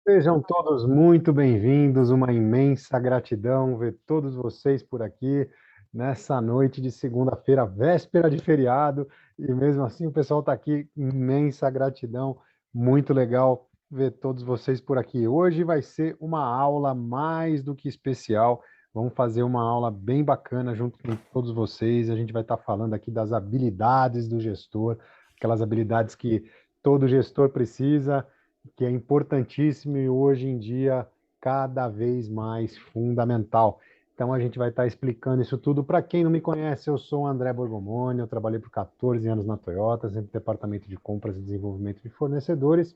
Sejam todos muito bem-vindos, uma imensa gratidão ver todos vocês por aqui nessa noite de segunda-feira, véspera de feriado, e mesmo assim o pessoal está aqui, imensa gratidão, muito legal ver todos vocês por aqui. Hoje vai ser uma aula mais do que especial, vamos fazer uma aula bem bacana junto com todos vocês, a gente vai estar falando aqui das habilidades do gestor, aquelas habilidades que todo gestor precisa, que é importantíssimo e hoje em dia cada vez mais fundamental. Então a gente vai estar explicando isso tudo. Para quem não me conhece, eu sou o André Borgomoni, eu trabalhei por 14 anos na Toyota, sempre no departamento de compras e desenvolvimento de fornecedores,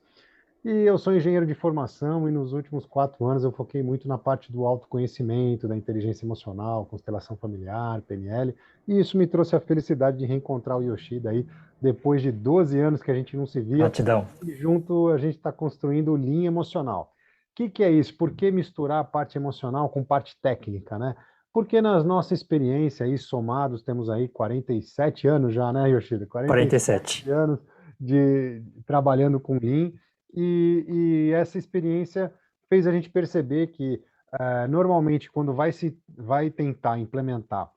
e eu sou engenheiro de formação e nos últimos 4 anos eu foquei muito na parte do autoconhecimento, da inteligência emocional, constelação familiar, PNL, e isso me trouxe a felicidade de reencontrar o Yoshida aí, depois de 12 anos que a gente não se via, Gratidão. e junto a gente está construindo linha emocional. O que é isso? Por que misturar a parte emocional com parte técnica, né? Porque na nossa experiência aí, somados, temos aí 47 anos já, né, Yoshida? 47. 47 anos de trabalhando com Lean, e essa experiência fez a gente perceber que, normalmente, quando vai tentar implementar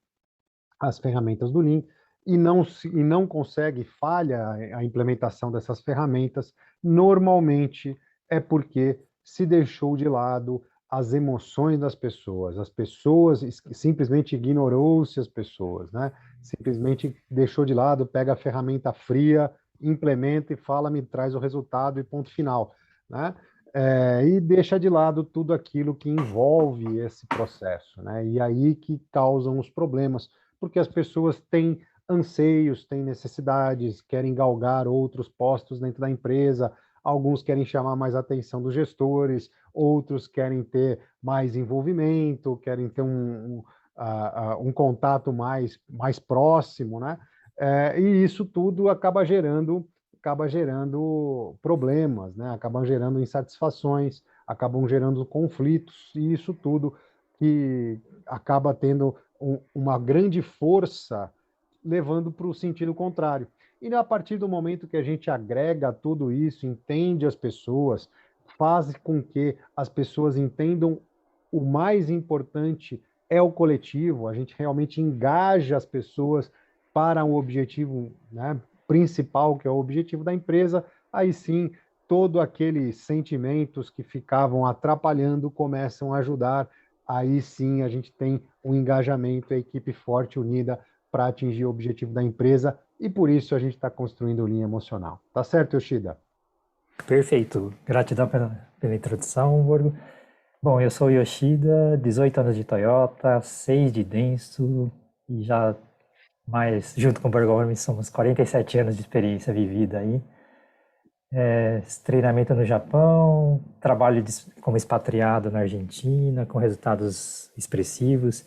as ferramentas do Lean e não consegue, falha a implementação dessas ferramentas, normalmente é porque se deixou de lado as emoções das pessoas. As pessoas simplesmente ignorou-se as pessoas, né? Simplesmente deixou de lado, pega a ferramenta fria, implementa e fala, me traz o resultado e ponto final, né? E deixa de lado tudo aquilo que envolve esse processo, né? E aí que causam os problemas, porque as pessoas têm anseios, têm necessidades, querem galgar outros postos dentro da empresa, alguns querem chamar mais a atenção dos gestores, outros querem ter mais envolvimento, querem ter um contato mais próximo, né? E isso tudo acaba gerando problemas, né? Acabam gerando insatisfações, acabam gerando conflitos, e isso tudo que acaba tendo uma grande força levando para o sentido contrário. E a partir do momento que a gente agrega tudo isso, entende as pessoas, faz com que as pessoas entendam o mais importante é o coletivo, a gente realmente engaja as pessoas para o objetivo, né, principal, que é o objetivo da empresa, aí sim, todos aqueles sentimentos que ficavam atrapalhando começam a ajudar, aí sim a gente tem um engajamento, a equipe forte, unida, para atingir o objetivo da empresa, e por isso a gente está construindo linha emocional. Tá certo, Yoshida? Perfeito. Gratidão pela introdução, Borgo. Bom, eu sou Yoshida, 18 anos de Toyota, 6 de Denso e já mais, junto com o Borgomoni, somos 47 anos de experiência vivida aí. Treinamento no Japão, trabalho como expatriado na Argentina, com resultados expressivos,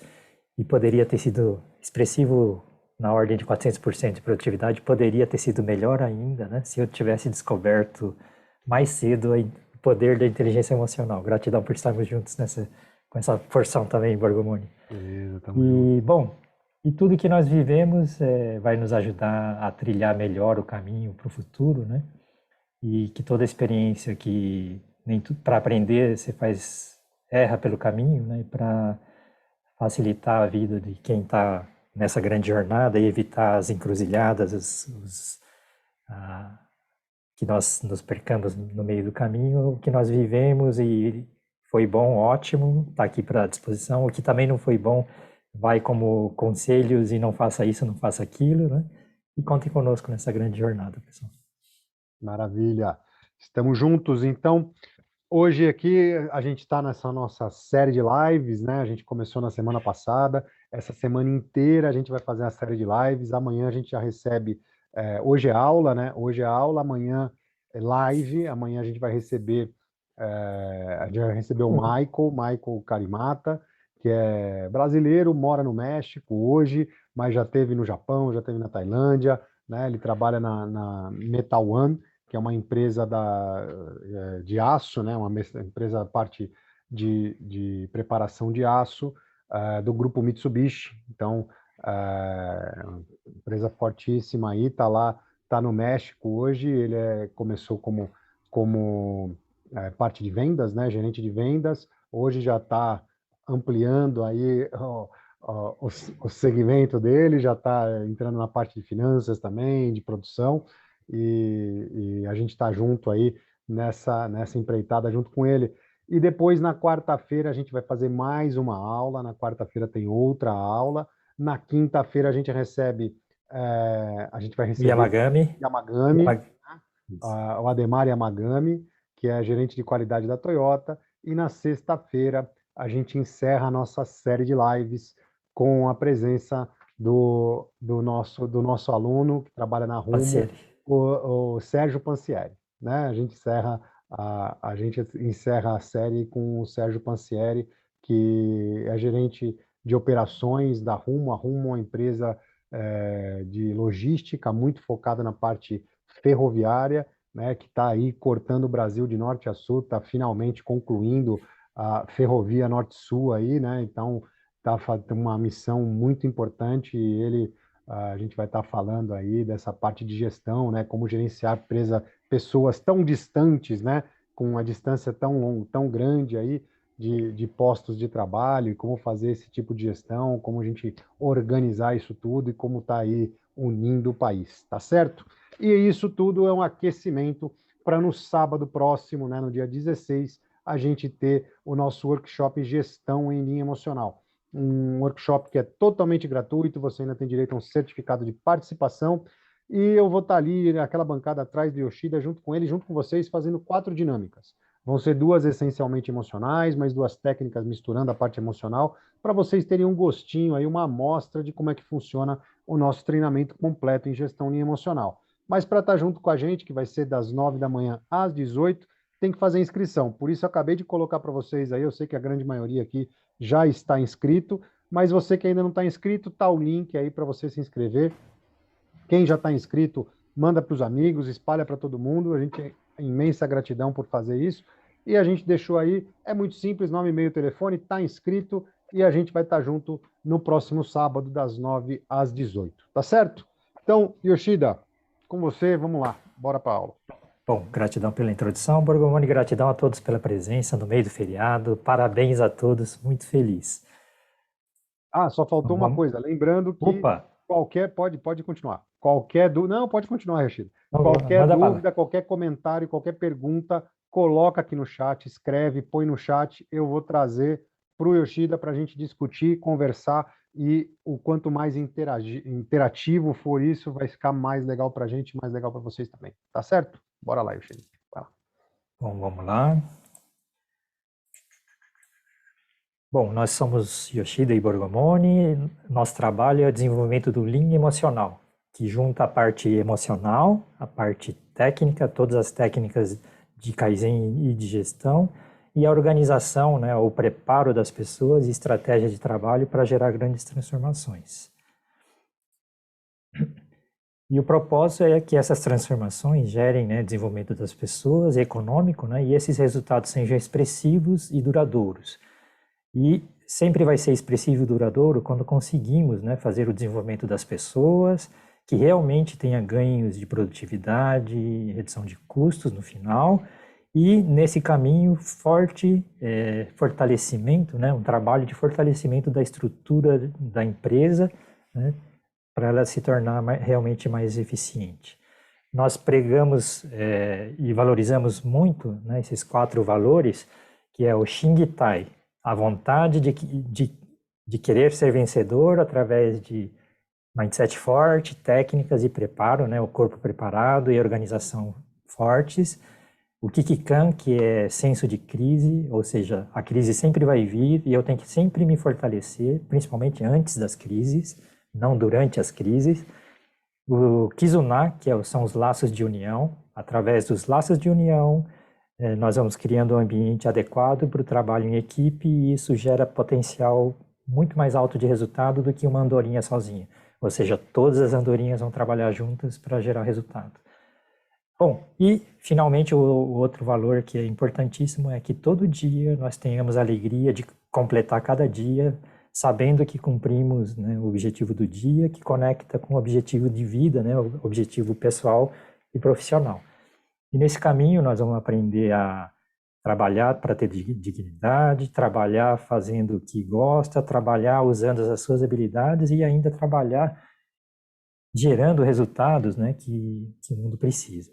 e poderia ter sido expressivo na ordem de 400% de produtividade, poderia ter sido melhor ainda, né, se eu tivesse descoberto mais cedo o poder da inteligência emocional. Gratidão por estarmos juntos com essa porção também, Borgomoni. Beleza, tamo junto. E, bom, e tudo que nós vivemos vai nos ajudar a trilhar melhor o caminho para o futuro, né? E que toda experiência que nem para aprender você erra pelo caminho, né? Para facilitar a vida de quem está nessa grande jornada e evitar as encruzilhadas, ah, que nós nos percamos no meio do caminho, o que nós vivemos e foi bom, ótimo, está aqui para disposição. O que também não foi bom, vai como conselhos e não faça isso, não faça aquilo, né? E contem conosco nessa grande jornada, pessoal. Maravilha. Estamos juntos, então. Hoje aqui a gente está nessa nossa série de lives, né? A gente começou na semana passada. Essa semana inteira a gente vai fazer a série de lives. Amanhã a gente já recebe. Hoje é aula, né? Hoje é aula, amanhã é live. Amanhã a gente vai receber. A gente vai receber o Michael Carimata, que é brasileiro, mora no México hoje, mas já teve no Japão, já teve na Tailândia, né? Ele trabalha na Metal One, que é uma empresa de aço, né, uma empresa parte de preparação de aço do grupo Mitsubishi. Então, empresa fortíssima aí, está lá, está no México hoje. Ele começou como parte de vendas, né, gerente de vendas, hoje já está ampliando aí o segmento dele, já está entrando na parte de finanças também, de produção, e a gente está junto aí nessa empreitada junto com ele. E depois, na quarta-feira, a gente vai fazer mais uma aula, na quarta-feira tem outra aula, na quinta-feira a gente vai O receber Yamagami. Yamagami, Yama- Isso. o Ademar Yamagami, que é gerente de qualidade da Toyota, e na sexta-feira a gente encerra a nossa série de lives com a presença do nosso aluno que trabalha na Rumo, Pancieri. o Sérgio Pancieri, né? A gente encerra a série com o Sérgio Pancieri, que é gerente de operações da Rumo. A Rumo é uma empresa de logística muito focada na parte ferroviária, né, que está aí cortando o Brasil de norte a sul, está finalmente concluindo a ferrovia norte-sul aí, né? Então está fazendo uma missão muito importante e a gente vai estar falando aí dessa parte de gestão, né? Como gerenciar pessoas tão distantes, né? Com uma distância tão grande aí de postos de trabalho, e como fazer esse tipo de gestão, como a gente organizar isso tudo e como está aí unindo o país, tá certo? E isso tudo é um aquecimento para no sábado próximo, né, no dia 16, a gente ter o nosso workshop Gestão em Linha Emocional. Um workshop que é totalmente gratuito, você ainda tem direito a um certificado de participação, e eu vou estar ali, naquela bancada atrás do Yoshida, junto com ele, junto com vocês, fazendo 4 dinâmicas. Vão ser 2 essencialmente emocionais, mais 2 técnicas misturando a parte emocional, para vocês terem um gostinho aí, uma amostra de como é que funciona o nosso treinamento completo em gestão em linha emocional. Mas para estar junto com a gente, que vai ser das 9 da manhã às 18, tem que fazer inscrição. Por isso, eu acabei de colocar para vocês aí, eu sei que a grande maioria aqui já está inscrito, mas você que ainda não está inscrito, tá o link aí para você se inscrever. Quem já está inscrito, manda para os amigos, espalha para todo mundo. A gente tem imensa gratidão por fazer isso. E a gente deixou aí, é muito simples, nome, e-mail, telefone, está inscrito e a gente vai estar junto no próximo sábado, das 9 às 18. Tá certo? Então, Yoshida, com você, vamos lá, bora para a aula. Bom, gratidão pela introdução, Borgomoni, gratidão a todos pela presença no meio do feriado. Parabéns a todos, muito feliz. Ah, só Então, faltou uma vamos... coisa, lembrando que Opa, pode continuar. Qualquer dúvida, não, pode continuar, Yoshida. Qualquer manda bala. dúvida, qualquer comentário, qualquer pergunta, coloca aqui no chat, escreve, põe no chat, eu vou trazer para o Yoshida para a gente discutir, conversar, e o quanto mais interativo for isso, vai ficar mais legal para a gente, mais legal para vocês também. Tá certo? Bora lá, Yoshida. Vai lá. Bom, vamos lá. Bom, nós somos Yoshida e Borgomoni. Nosso trabalho é o desenvolvimento do Lean emocional, que junta a parte emocional, a parte técnica, todas as técnicas de Kaizen e de gestão, e a organização, né, o preparo das pessoas e estratégia de trabalho para gerar grandes transformações. E o propósito é que essas transformações gerem, né, desenvolvimento das pessoas, econômico, né, e esses resultados sejam expressivos e duradouros. E sempre vai ser expressivo e duradouro quando conseguimos, né, fazer o desenvolvimento das pessoas, que realmente tenha ganhos de produtividade, redução de custos no final, e nesse caminho fortalecimento, né, um trabalho de fortalecimento da estrutura da empresa, né, para ela se tornar realmente mais eficiente. Nós pregamos e valorizamos muito, né, esses 4 valores, que é o Shingitai, a vontade de querer ser vencedor através de mindset forte, técnicas e preparo, né, o corpo preparado e organização fortes. O Kikikan, que é senso de crise, ou seja, a crise sempre vai vir e eu tenho que sempre me fortalecer, principalmente antes das crises, não durante as crises. O Kizuna, que são os laços de união. Através dos laços de união, nós vamos criando um ambiente adequado para o trabalho em equipe e isso gera potencial muito mais alto de resultado do que uma andorinha sozinha. Ou seja, todas as andorinhas vão trabalhar juntas para gerar resultado. Bom, e finalmente o outro valor que é importantíssimo é que todo dia nós tenhamos a alegria de completar cada dia sabendo que cumprimos, né, o objetivo do dia, que conecta com o objetivo de vida, né, o objetivo pessoal e profissional. E nesse caminho nós vamos aprender a Trabalhar para ter dignidade, trabalhar fazendo o que gosta, trabalhar usando as suas habilidades e ainda trabalhar gerando resultados, né, que o mundo precisa.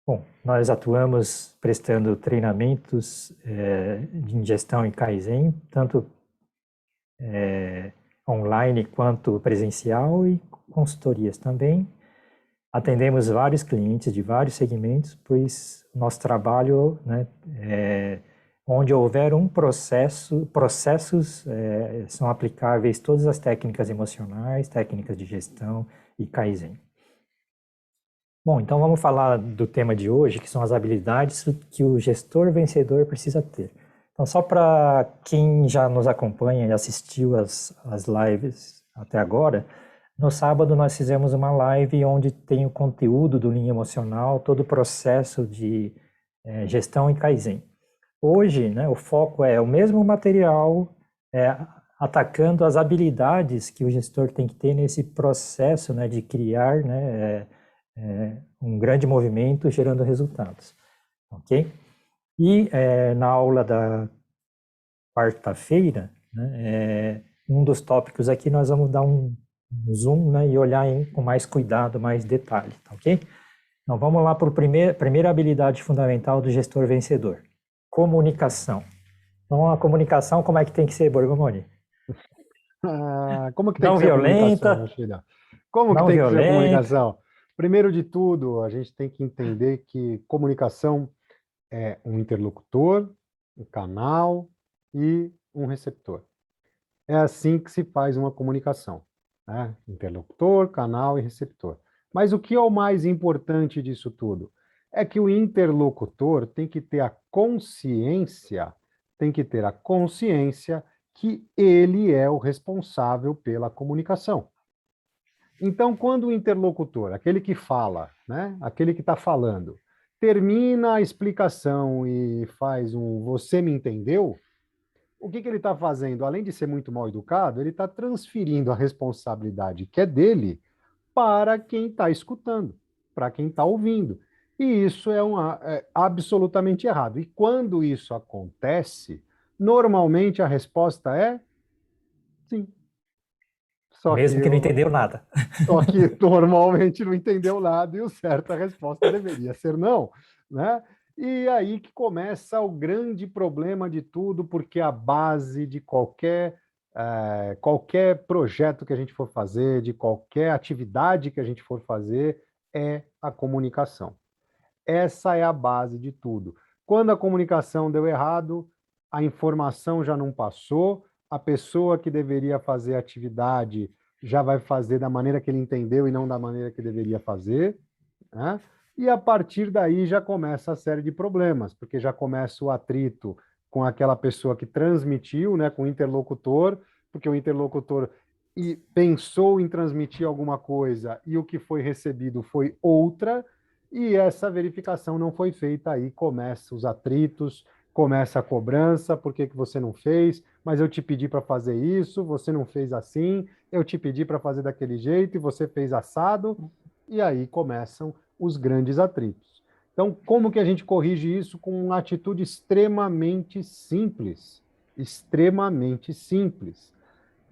Bom, nós atuamos prestando treinamentos de gestão em Kaizen, tanto online quanto presencial, e consultorias também. Atendemos vários clientes de vários segmentos, pois nosso trabalho, né, onde houver um processos são aplicáveis todas as técnicas emocionais, técnicas de gestão e Kaizen. Bom, então vamos falar do tema de hoje, que são as habilidades que o gestor vencedor precisa ter. Então, só para quem já nos acompanha e assistiu as lives até agora, no sábado nós fizemos uma live onde tem o conteúdo do Linha Emocional, todo o processo de gestão em Kaizen. Hoje, né, o foco é o mesmo material, atacando as habilidades que o gestor tem que ter nesse processo, né, de criar, né, um grande movimento gerando resultados, ok? E na aula da quarta-feira, né, um dos tópicos aqui nós vamos dar um zoom, né, e olhar com mais cuidado, mais detalhe, tá, ok? Então vamos lá para a primeira habilidade fundamental do gestor vencedor: comunicação. Então a comunicação, como é que tem que ser, Borgomoni? Como que tem Não que ser a comunicação, violenta, meu filho? Como que não tem que ser a violenta. comunicação? Primeiro de tudo, a gente tem que entender que comunicação é um interlocutor, um canal e um receptor. É assim que se faz uma comunicação, né? Interlocutor, canal e receptor. Mas o que é o mais importante disso tudo? É que o interlocutor tem que ter a consciência que ele é o responsável pela comunicação. Então, quando o interlocutor, aquele que fala, né, aquele que está falando, termina a explicação e faz um "você me entendeu", o que ele está fazendo? Além de ser muito mal educado, ele está transferindo a responsabilidade que é dele para quem está escutando, para quem está ouvindo. E isso é absolutamente errado. E quando isso acontece, normalmente a resposta é sim. Só que Mesmo que não entendeu nada. Só que normalmente não entendeu nada e o certo, a resposta deveria ser não, né? E aí que começa o grande problema de tudo, porque a base de qualquer projeto que a gente for fazer, de qualquer atividade que a gente for fazer, é a comunicação. Essa é a base de tudo. Quando a comunicação deu errado, a informação já não passou, a pessoa que deveria fazer a atividade já vai fazer da maneira que ele entendeu e não da maneira que deveria fazer, né? E a partir daí já começa a série de problemas, porque já começa o atrito com aquela pessoa que transmitiu, né, com o interlocutor, porque o interlocutor pensou em transmitir alguma coisa e o que foi recebido foi outra, e essa verificação não foi feita, aí começa os atritos, começa a cobrança: por que você não fez? Mas eu te pedi para fazer isso, você não fez assim, eu te pedi para fazer daquele jeito e você fez assado, e aí começam os grandes atritos. Então, como que a gente corrige isso? Com uma atitude extremamente simples. Extremamente simples.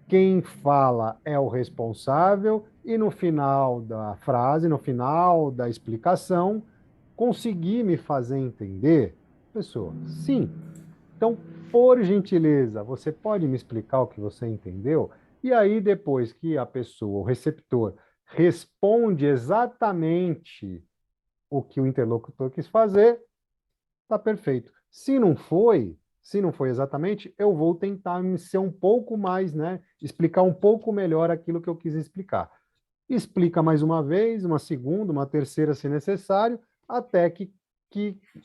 Quem fala é o responsável e no final da frase, no final da explicação, conseguir me fazer entender? Pessoa, sim. Então, por gentileza, você pode me explicar o que você entendeu? E aí, depois que a pessoa, o receptor, responde exatamente o que o interlocutor quis fazer, tá perfeito. Se não foi exatamente, eu vou tentar ser um pouco mais, né, explicar um pouco melhor aquilo que eu quis explicar. Explica mais uma vez, uma segunda, uma terceira, se necessário, até que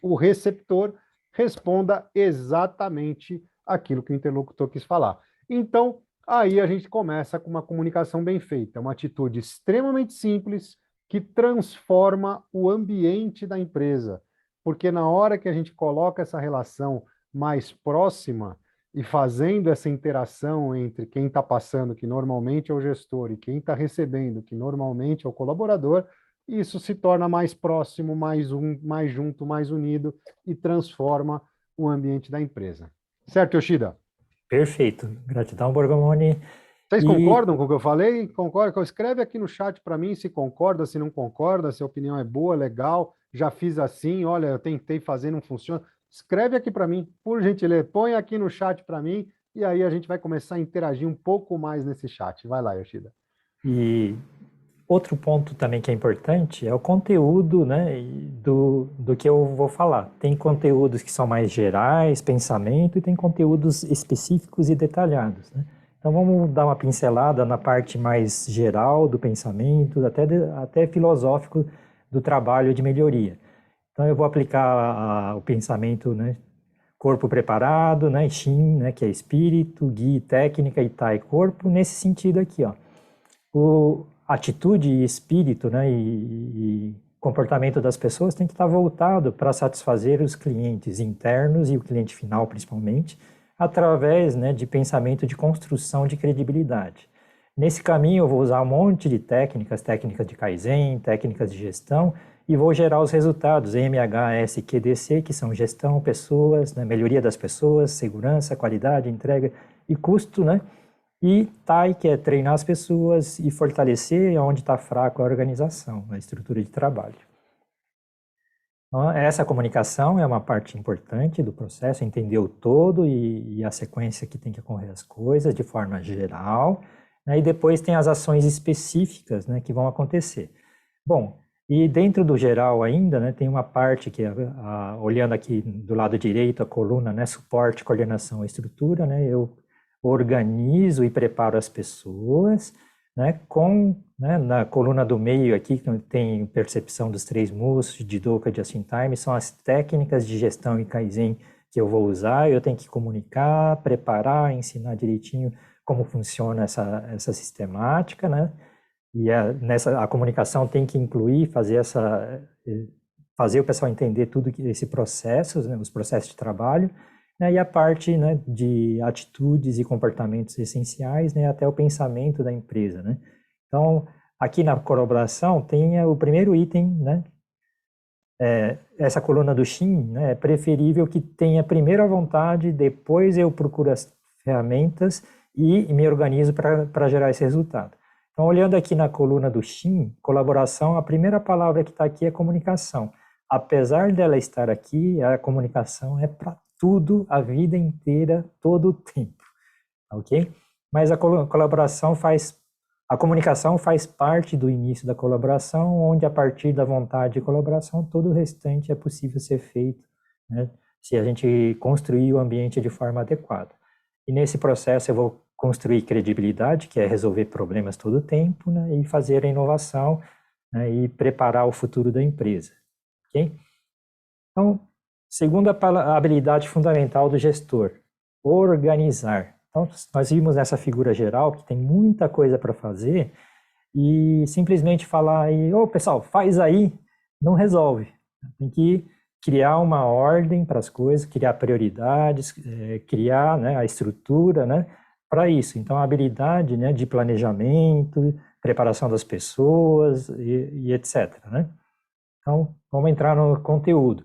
o receptor responda exatamente aquilo que o interlocutor quis falar. Então, aí a gente começa com uma comunicação bem feita, uma atitude extremamente simples que transforma o ambiente da empresa. Porque na hora que a gente coloca essa relação mais próxima e fazendo essa interação entre quem está passando, que normalmente é o gestor, e quem está recebendo, que normalmente é o colaborador, e isso se torna mais próximo, mais junto, mais unido e transforma o ambiente da empresa. Certo, Yoshida? Perfeito. Gratidão, Borgomoni. Vocês E concordam com o que eu falei? Concorda? Escreve aqui no chat para mim se concorda, se não concorda, se a opinião é boa, legal. Já fiz assim, olha, eu tentei fazer, não funciona. Escreve aqui para mim, por gentileza. Põe aqui no chat para mim e aí a gente vai começar a interagir um pouco mais nesse chat. Vai lá, Yoshida. E outro ponto também que é importante é o conteúdo, né, do que eu vou falar. Tem conteúdos que são mais gerais, pensamento, e tem conteúdos específicos e detalhados, né? Então vamos dar uma pincelada na parte mais geral do pensamento, até filosófico do trabalho de melhoria. Então eu vou aplicar o pensamento, né, corpo preparado, né, Shin, né, que é espírito, Gi, técnica, e Tai, corpo, nesse sentido aqui, ó. O atitude e espírito, né, e comportamento das pessoas tem que estar voltado para satisfazer os clientes internos e o cliente final, principalmente, através, né, de pensamento de construção de credibilidade. Nesse caminho, eu vou usar um monte de técnicas de Kaizen, técnicas de gestão, e vou gerar os resultados MHSQDC, que são gestão, pessoas, né, melhoria das pessoas, segurança, qualidade, entrega e custo, né? E TAI, que é treinar as pessoas e fortalecer onde está fraco a organização, a estrutura de trabalho. Então, essa comunicação é uma parte importante do processo, entender o todo e a sequência que tem que ocorrer as coisas de forma geral, né, e depois tem as ações específicas, né, que vão acontecer. Bom, e dentro do geral ainda, né, tem uma parte que, olhando aqui do lado direito, a coluna, né, suporte, coordenação e estrutura, né, eu organizo e preparo as pessoas, né, né, na coluna do meio aqui, que tem percepção dos 3 Mus, de Doka, de Just-in-Time, são as técnicas de gestão e Kaizen que eu vou usar, eu tenho que comunicar, preparar, ensinar direitinho como funciona essa sistemática, né, e a comunicação tem que incluir, fazer o pessoal entender tudo esse processo, né, os processos de trabalho, né, e a parte, né, de atitudes e comportamentos essenciais, né, até o pensamento da empresa, né. Então, aqui na colaboração tem o primeiro item, né, essa coluna do Shin, né, é preferível que tenha primeiro a vontade, depois eu procuro as ferramentas e me organizo para gerar esse resultado. Então, olhando aqui na coluna do Shin, colaboração, a primeira palavra que está aqui é comunicação. Apesar dela estar aqui, a comunicação é para tudo, a vida inteira, todo o tempo, ok? Mas a comunicação faz parte do início da colaboração, onde a partir da vontade de colaboração, todo o restante é possível ser feito, né, se a gente construir o ambiente de forma adequada. E nesse processo eu vou construir credibilidade, que é resolver problemas todo o tempo, né, e fazer a inovação, né, e preparar o futuro da empresa, ok? Então, segunda habilidade fundamental do gestor, organizar. Então, nós vimos nessa figura geral que tem muita coisa para fazer e simplesmente falar aí, ô pessoal, faz aí, não resolve. Tem que criar uma ordem para as coisas, criar prioridades, criar, né, a estrutura, né, para isso. Então, a habilidade, né, de planejamento, preparação das pessoas e etc, né? Então, vamos entrar no conteúdo.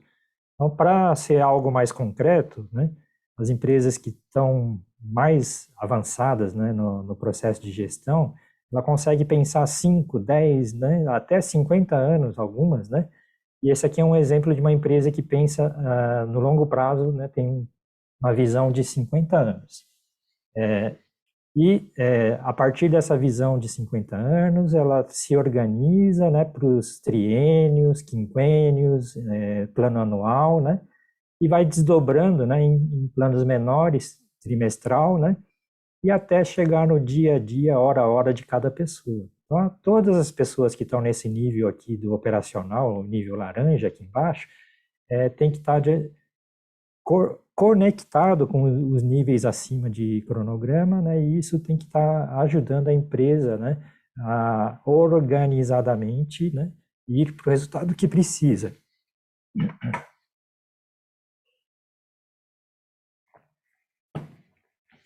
Então, para ser algo mais concreto, né, as empresas que estão mais avançadas, né, no processo de gestão, ela consegue pensar 5, 10, né, até 50 anos, algumas, né? E esse aqui é um exemplo de uma empresa que pensa no longo prazo, né, tem uma visão de 50 anos. A partir dessa visão de 50 anos, ela se organiza, né, para os triênios, quinquênios, plano anual, né, e vai desdobrando, né, em planos menores, trimestral, né, e até chegar no dia a dia, hora a hora de cada pessoa. Então, todas as pessoas que estão nesse nível aqui do operacional, o nível laranja aqui embaixo, tem que estar conectado com os níveis acima de cronograma, né, e isso tem que estar ajudando a empresa, né, a organizadamente, né, ir para o resultado que precisa.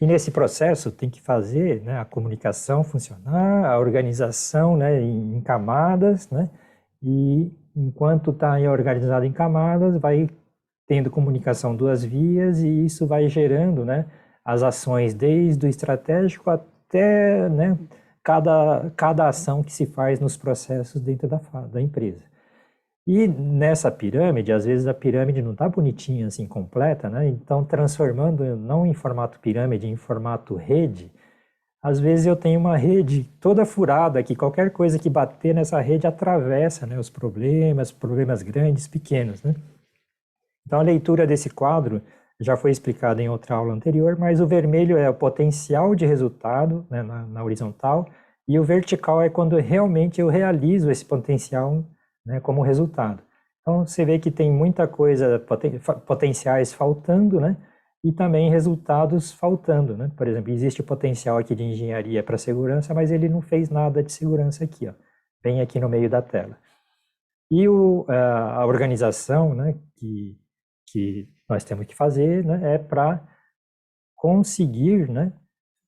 E nesse processo tem que fazer, né, a comunicação funcionar, a organização, né, em camadas, né, e enquanto está organizado em camadas, vai tendo comunicação duas vias e isso vai gerando, né, as ações desde o estratégico até, né, cada ação que se faz nos processos dentro da empresa. E nessa pirâmide, às vezes a pirâmide não está bonitinha, assim, completa, né? Então, transformando não em formato pirâmide, em formato rede, às vezes eu tenho uma rede toda furada, que qualquer coisa que bater nessa rede atravessa, né, os problemas grandes, pequenos, né? Então, a leitura desse quadro já foi explicada em outra aula anterior, mas o vermelho é o potencial de resultado, né, na horizontal, e o vertical é quando realmente eu realizo esse potencial, né, como resultado. Então, você vê que tem muita coisa, potenciais faltando, né, e também resultados faltando, né? Por exemplo, existe o potencial aqui de engenharia para segurança, mas ele não fez nada de segurança aqui, ó, bem aqui no meio da tela. E a organização, né, que nós temos que fazer, né, é para conseguir, né,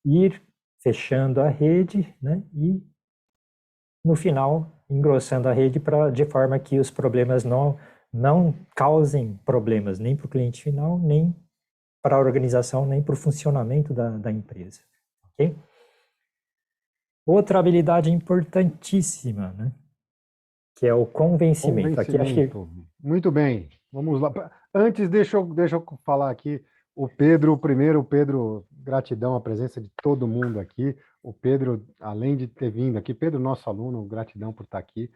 ir fechando a rede, né, e no final engrossando a rede de forma que os problemas não causem problemas nem para o cliente final, nem para a organização, nem para o funcionamento da empresa. Ok? Outra habilidade importantíssima, né, que é o convencimento. Aqui acho que... Muito bem, vamos lá. Antes, deixa eu falar aqui. O Pedro, gratidão à presença de todo mundo aqui. O Pedro, além de ter vindo aqui, Pedro, nosso aluno, gratidão por estar aqui.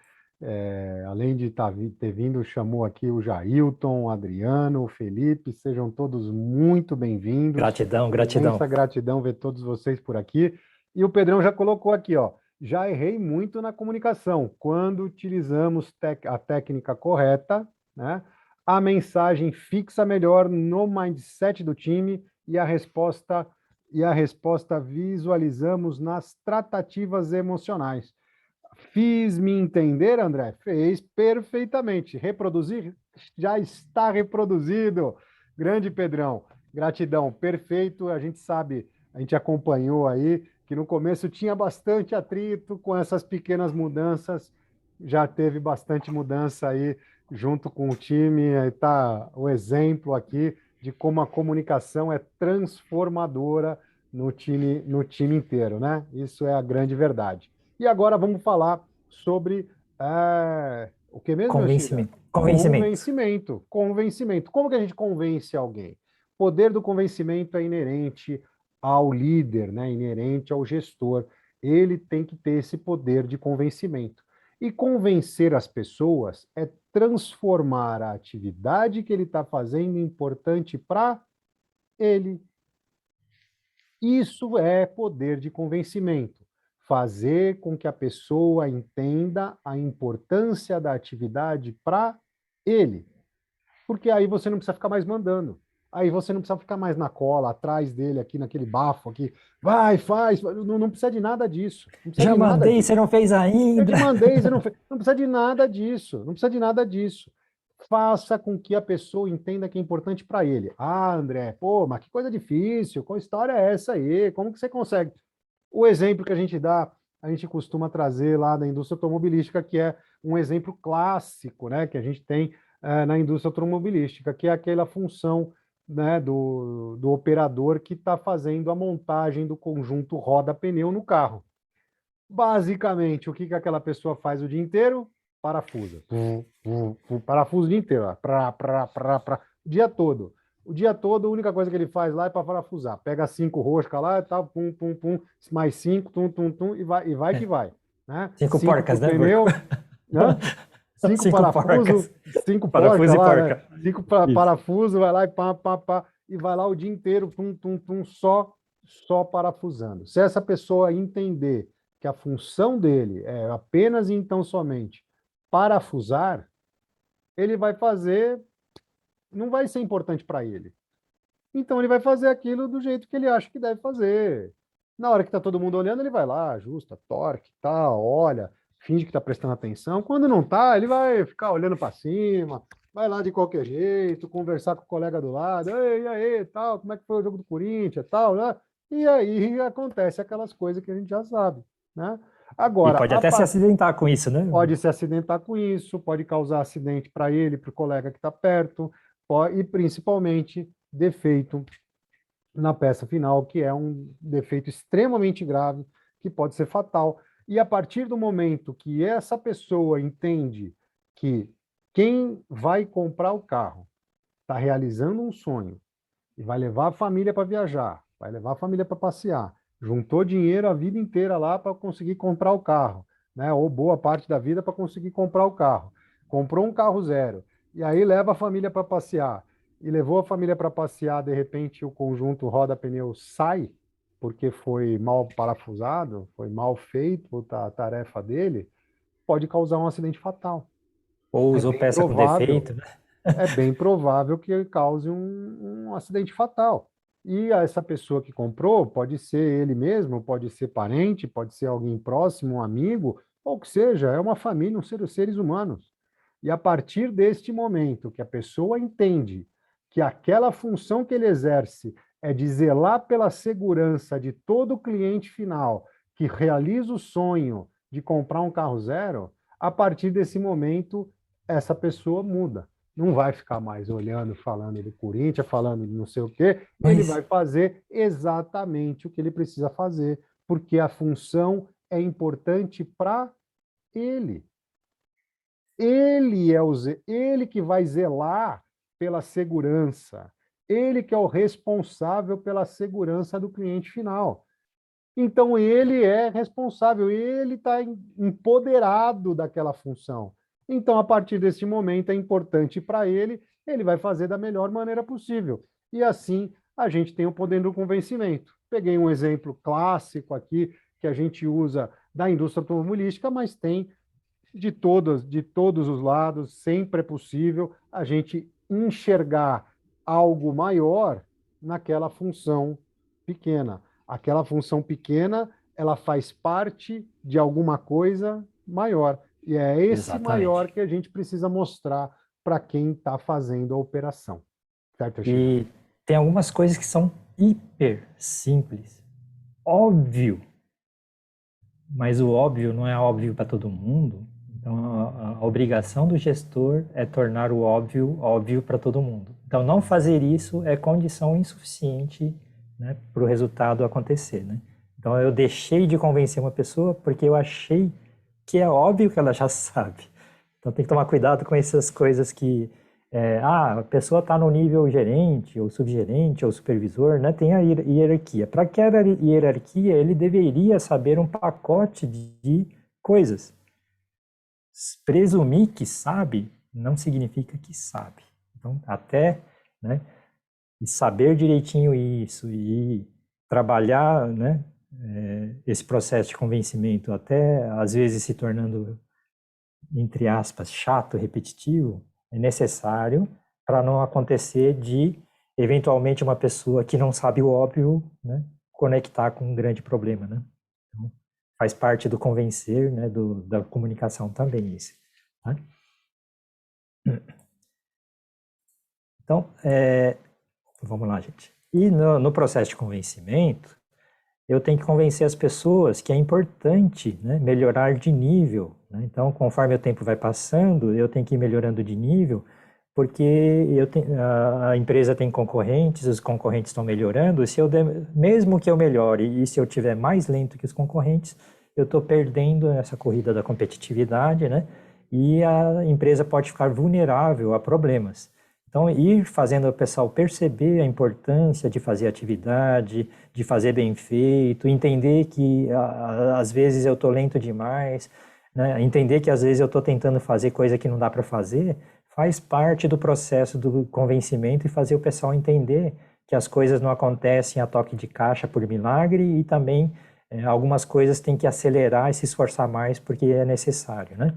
Além de ter vindo, chamou aqui o Jailton, o Adriano, o Felipe, sejam todos muito bem-vindos. Gratidão. Imensa gratidão ver todos vocês por aqui. E o Pedrão já colocou aqui, ó. Já errei muito na comunicação. Quando utilizamos a técnica correta, né, a mensagem fixa melhor no mindset do time e a resposta visualizamos nas tratativas emocionais. Fiz me entender, André? Fez perfeitamente. Reproduzir? Já está reproduzido. Grande Pedrão. Gratidão. Perfeito. A gente sabe, a gente acompanhou aí que no começo tinha bastante atrito com essas pequenas mudanças. Já teve bastante mudança aí junto com o time. Está o exemplo aqui de como a comunicação é transformadora no time inteiro, né? Isso é a grande verdade. E agora vamos falar sobre o que mesmo, Convencimento. Convencimento. Como que a gente convence alguém? O poder do convencimento é inerente ao líder, né? Inerente ao gestor. Ele tem que ter esse poder de convencimento. E convencer as pessoas é transformar a atividade que ele está fazendo importante para ele. Isso é poder de convencimento. Fazer com que a pessoa entenda a importância da atividade para ele. Porque aí você não precisa ficar mais mandando. Aí você não precisa ficar mais na cola, atrás dele, aqui naquele bafo, aqui. Vai, faz. Não precisa de nada disso. Já mandei, você não fez ainda. Eu te mandei, você não fez. Não precisa de nada disso. Não precisa de nada disso. Faça com que a pessoa entenda que é importante para ele. Ah, André, pô, mas que coisa difícil. Qual história é essa aí? Como que você consegue? O exemplo que a gente dá, a gente costuma trazer lá da indústria automobilística, que é um exemplo clássico, né, que a gente tem na indústria automobilística, que é aquela função, né, do operador que está fazendo a montagem do conjunto roda-pneu no carro. Basicamente, o que aquela pessoa faz o dia inteiro? Parafusa. Parafuso o dia inteiro. O dia todo. O dia todo, a única coisa que ele faz lá é para parafusar. Pega 5 roscas lá e tal, pum, pum, pum, mais 5, tum, tum, tum, e vai que vai. Né? 5 porcas, né? Pneu, né? 5 parafusos, 5 porcas lá, né? 5 parafusos, vai lá e pá, pá, pá, e vai lá o dia inteiro, tum, tum, tum, só parafusando. Se essa pessoa entender que a função dele é apenas e então somente parafusar, ele vai fazer, não vai ser importante para ele. Então ele vai fazer aquilo do jeito que ele acha que deve fazer. Na hora que está todo mundo olhando, ele vai lá, ajusta, torque, tal, olha, finge que está prestando atenção. Quando não está, ele vai ficar olhando para cima, vai lá de qualquer jeito, conversar com o colega do lado, ei, e aí, tal, como é que foi o jogo do Corinthians, tal, né? E aí acontece aquelas coisas que a gente já sabe, né? E Agora, pode até se acidentar com isso, né? pode se acidentar com isso, pode causar acidente para ele, para o colega que está perto, e principalmente defeito na peça final, que é um defeito extremamente grave, que pode ser fatal. E a partir do momento que essa pessoa entende que quem vai comprar o carro está realizando um sonho e vai levar a família para viajar, vai levar a família para passear, juntou dinheiro a vida inteira lá para conseguir comprar o carro, né? Ou boa parte da vida para conseguir comprar o carro. Comprou um carro zero, e aí leva a família para passear, e levou a família para passear, de repente o conjunto roda-pneu sai, porque foi mal parafusado, foi mal feito a tarefa dele, pode causar um acidente fatal. Ou É usou bem peça com provável defeito, né? é bem provável que cause um acidente fatal. E essa pessoa que comprou pode ser ele mesmo, pode ser parente, pode ser alguém próximo, um amigo, ou que seja, é uma família, seres humanos. E a partir deste momento que a pessoa entende que aquela função que ele exerce é de zelar pela segurança de todo cliente final que realiza o sonho de comprar um carro zero, a partir desse momento, essa pessoa muda. Não vai ficar mais olhando, falando do Corinthians, falando de não sei o quê. Ele Mas, vai fazer exatamente o que ele precisa fazer, porque a função é importante para ele. Ele que vai zelar pela segurança. Ele que é o responsável pela segurança do cliente final. Então, ele é responsável, ele está empoderado daquela função. Então, a partir desse momento, é importante para ele, ele vai fazer da melhor maneira possível. E assim, a gente tem o poder do convencimento. Peguei um exemplo clássico aqui, que a gente usa da indústria automobilística, mas tem de todos os lados, sempre é possível a gente enxergar algo maior naquela função pequena. Aquela função pequena, ela faz parte de alguma coisa maior. E é esse maior exatamente. que a gente precisa mostrar para quem está fazendo a operação. Certo, Chico? E tem algumas coisas que são hiper simples. Óbvio, mas o óbvio não é óbvio para todo mundo. Então, a obrigação do gestor é tornar o óbvio óbvio para todo mundo. Então, não fazer isso é condição insuficiente, né, para o resultado acontecer, né? Então, eu deixei de convencer uma pessoa porque eu achei que é óbvio que ela já sabe. Então, tem que tomar cuidado com essas coisas que a pessoa está no nível gerente, ou subgerente, ou supervisor, né? Tem a hierarquia. Para aquela hierarquia, ele deveria saber um pacote de coisas. Presumir que sabe não significa que sabe. Então, até, né, e saber direitinho isso e trabalhar, né, esse processo de convencimento, até às vezes se tornando, entre aspas, chato, repetitivo, é necessário para não acontecer de, eventualmente, uma pessoa que não sabe o óbvio, né, conectar com um grande problema, né? Então, faz parte do convencer, né, da comunicação também isso. Tá? Então, vamos lá, gente. E no processo de convencimento, eu tenho que convencer as pessoas que é importante, né, melhorar de nível, né? Então, conforme o tempo vai passando, eu tenho que ir melhorando de nível, porque a empresa tem concorrentes, os concorrentes estão melhorando, mesmo que eu melhore e se eu tiver mais lento que os concorrentes, eu estou perdendo essa corrida da competitividade, né? E a empresa pode ficar vulnerável a problemas. Então, ir fazendo o pessoal perceber a importância de fazer atividade, de fazer bem feito, entender que às vezes eu estou lento demais, né? Entender que às vezes eu estou tentando fazer coisa que não dá para fazer, faz parte do processo do convencimento e fazer o pessoal entender que as coisas não acontecem a toque de caixa por milagre e também algumas coisas têm que acelerar e se esforçar mais porque é necessário, né?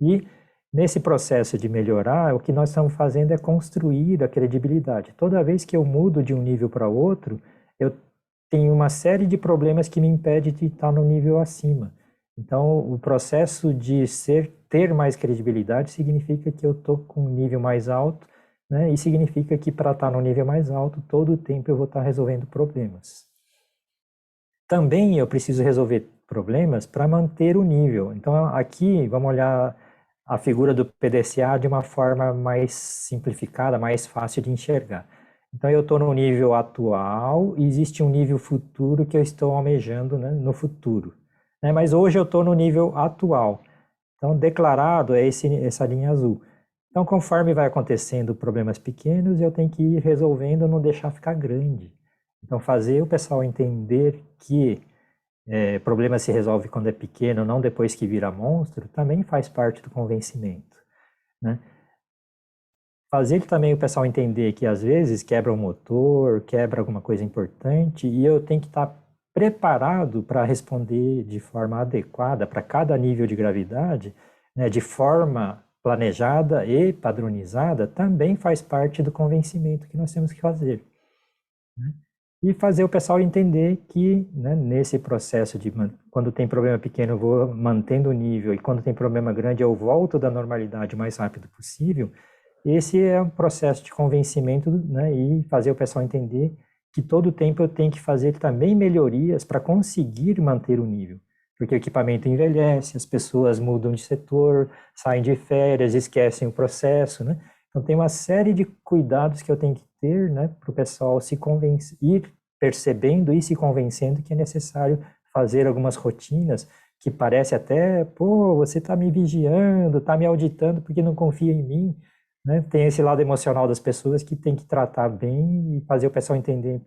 E nesse processo de melhorar, o que nós estamos fazendo é construir a credibilidade. Toda vez que eu mudo de um nível para outro, eu tenho uma série de problemas que me impedem de estar no nível acima. Então, o processo de ter mais credibilidade significa que eu estou com um nível mais alto, né? E significa que para estar no nível mais alto, todo o tempo eu vou estar resolvendo problemas. Também eu preciso resolver problemas para manter o nível. Então, aqui, vamos olhar a figura do PDCA de uma forma mais simplificada, mais fácil de enxergar. Então, eu estou no nível atual e existe um nível futuro que eu estou almejando, né, no futuro. Né? Mas hoje eu estou no nível atual. Então, declarado é essa linha azul. Então, conforme vai acontecendo problemas pequenos, eu tenho que ir resolvendo, não deixar ficar grande. Então, fazer o pessoal entender que problema se resolve quando é pequeno, não depois que vira monstro, também faz parte do convencimento, né? Fazer também o pessoal entender que às vezes quebra um motor, quebra alguma coisa importante e eu tenho que estar preparado para responder de forma adequada para cada nível de gravidade, né, de forma planejada e padronizada, também faz parte do convencimento que nós temos que fazer, né? E fazer o pessoal entender que, né, nesse processo de quando tem problema pequeno eu vou mantendo o nível e quando tem problema grande eu volto da normalidade o mais rápido possível. Esse é um processo de convencimento, né, e fazer o pessoal entender que todo tempo eu tenho que fazer também melhorias para conseguir manter o nível. Porque o equipamento envelhece, as pessoas mudam de setor, saem de férias, esquecem o processo, né? Então tem uma série de cuidados que eu tenho que ter, né, para o pessoal se convencer, ir percebendo e se convencendo que é necessário fazer algumas rotinas que parece até, pô, você está me vigiando, está me auditando porque não confia em mim, né? Tem esse lado emocional das pessoas que tem que tratar bem e fazer o pessoal entender.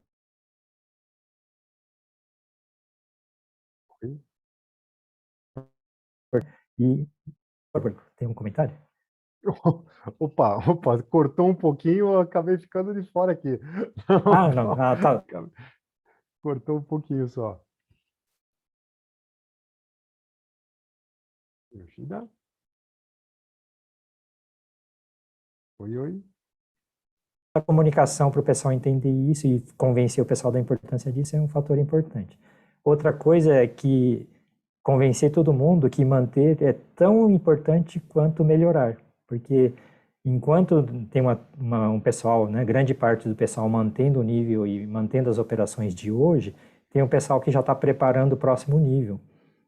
E, por favor, tem um comentário? Opa, cortou um pouquinho, eu acabei ficando de fora aqui. Ah, não, tá. Cortou um pouquinho só. Yoshida? Oi, oi. A comunicação para o pessoal entender isso e convencer o pessoal da importância disso é um fator importante. Outra coisa é que convencer todo mundo que manter é tão importante quanto melhorar, porque enquanto tem um pessoal, né, grande parte do pessoal mantendo o nível e mantendo as operações de hoje, tem um pessoal que já está preparando o próximo nível.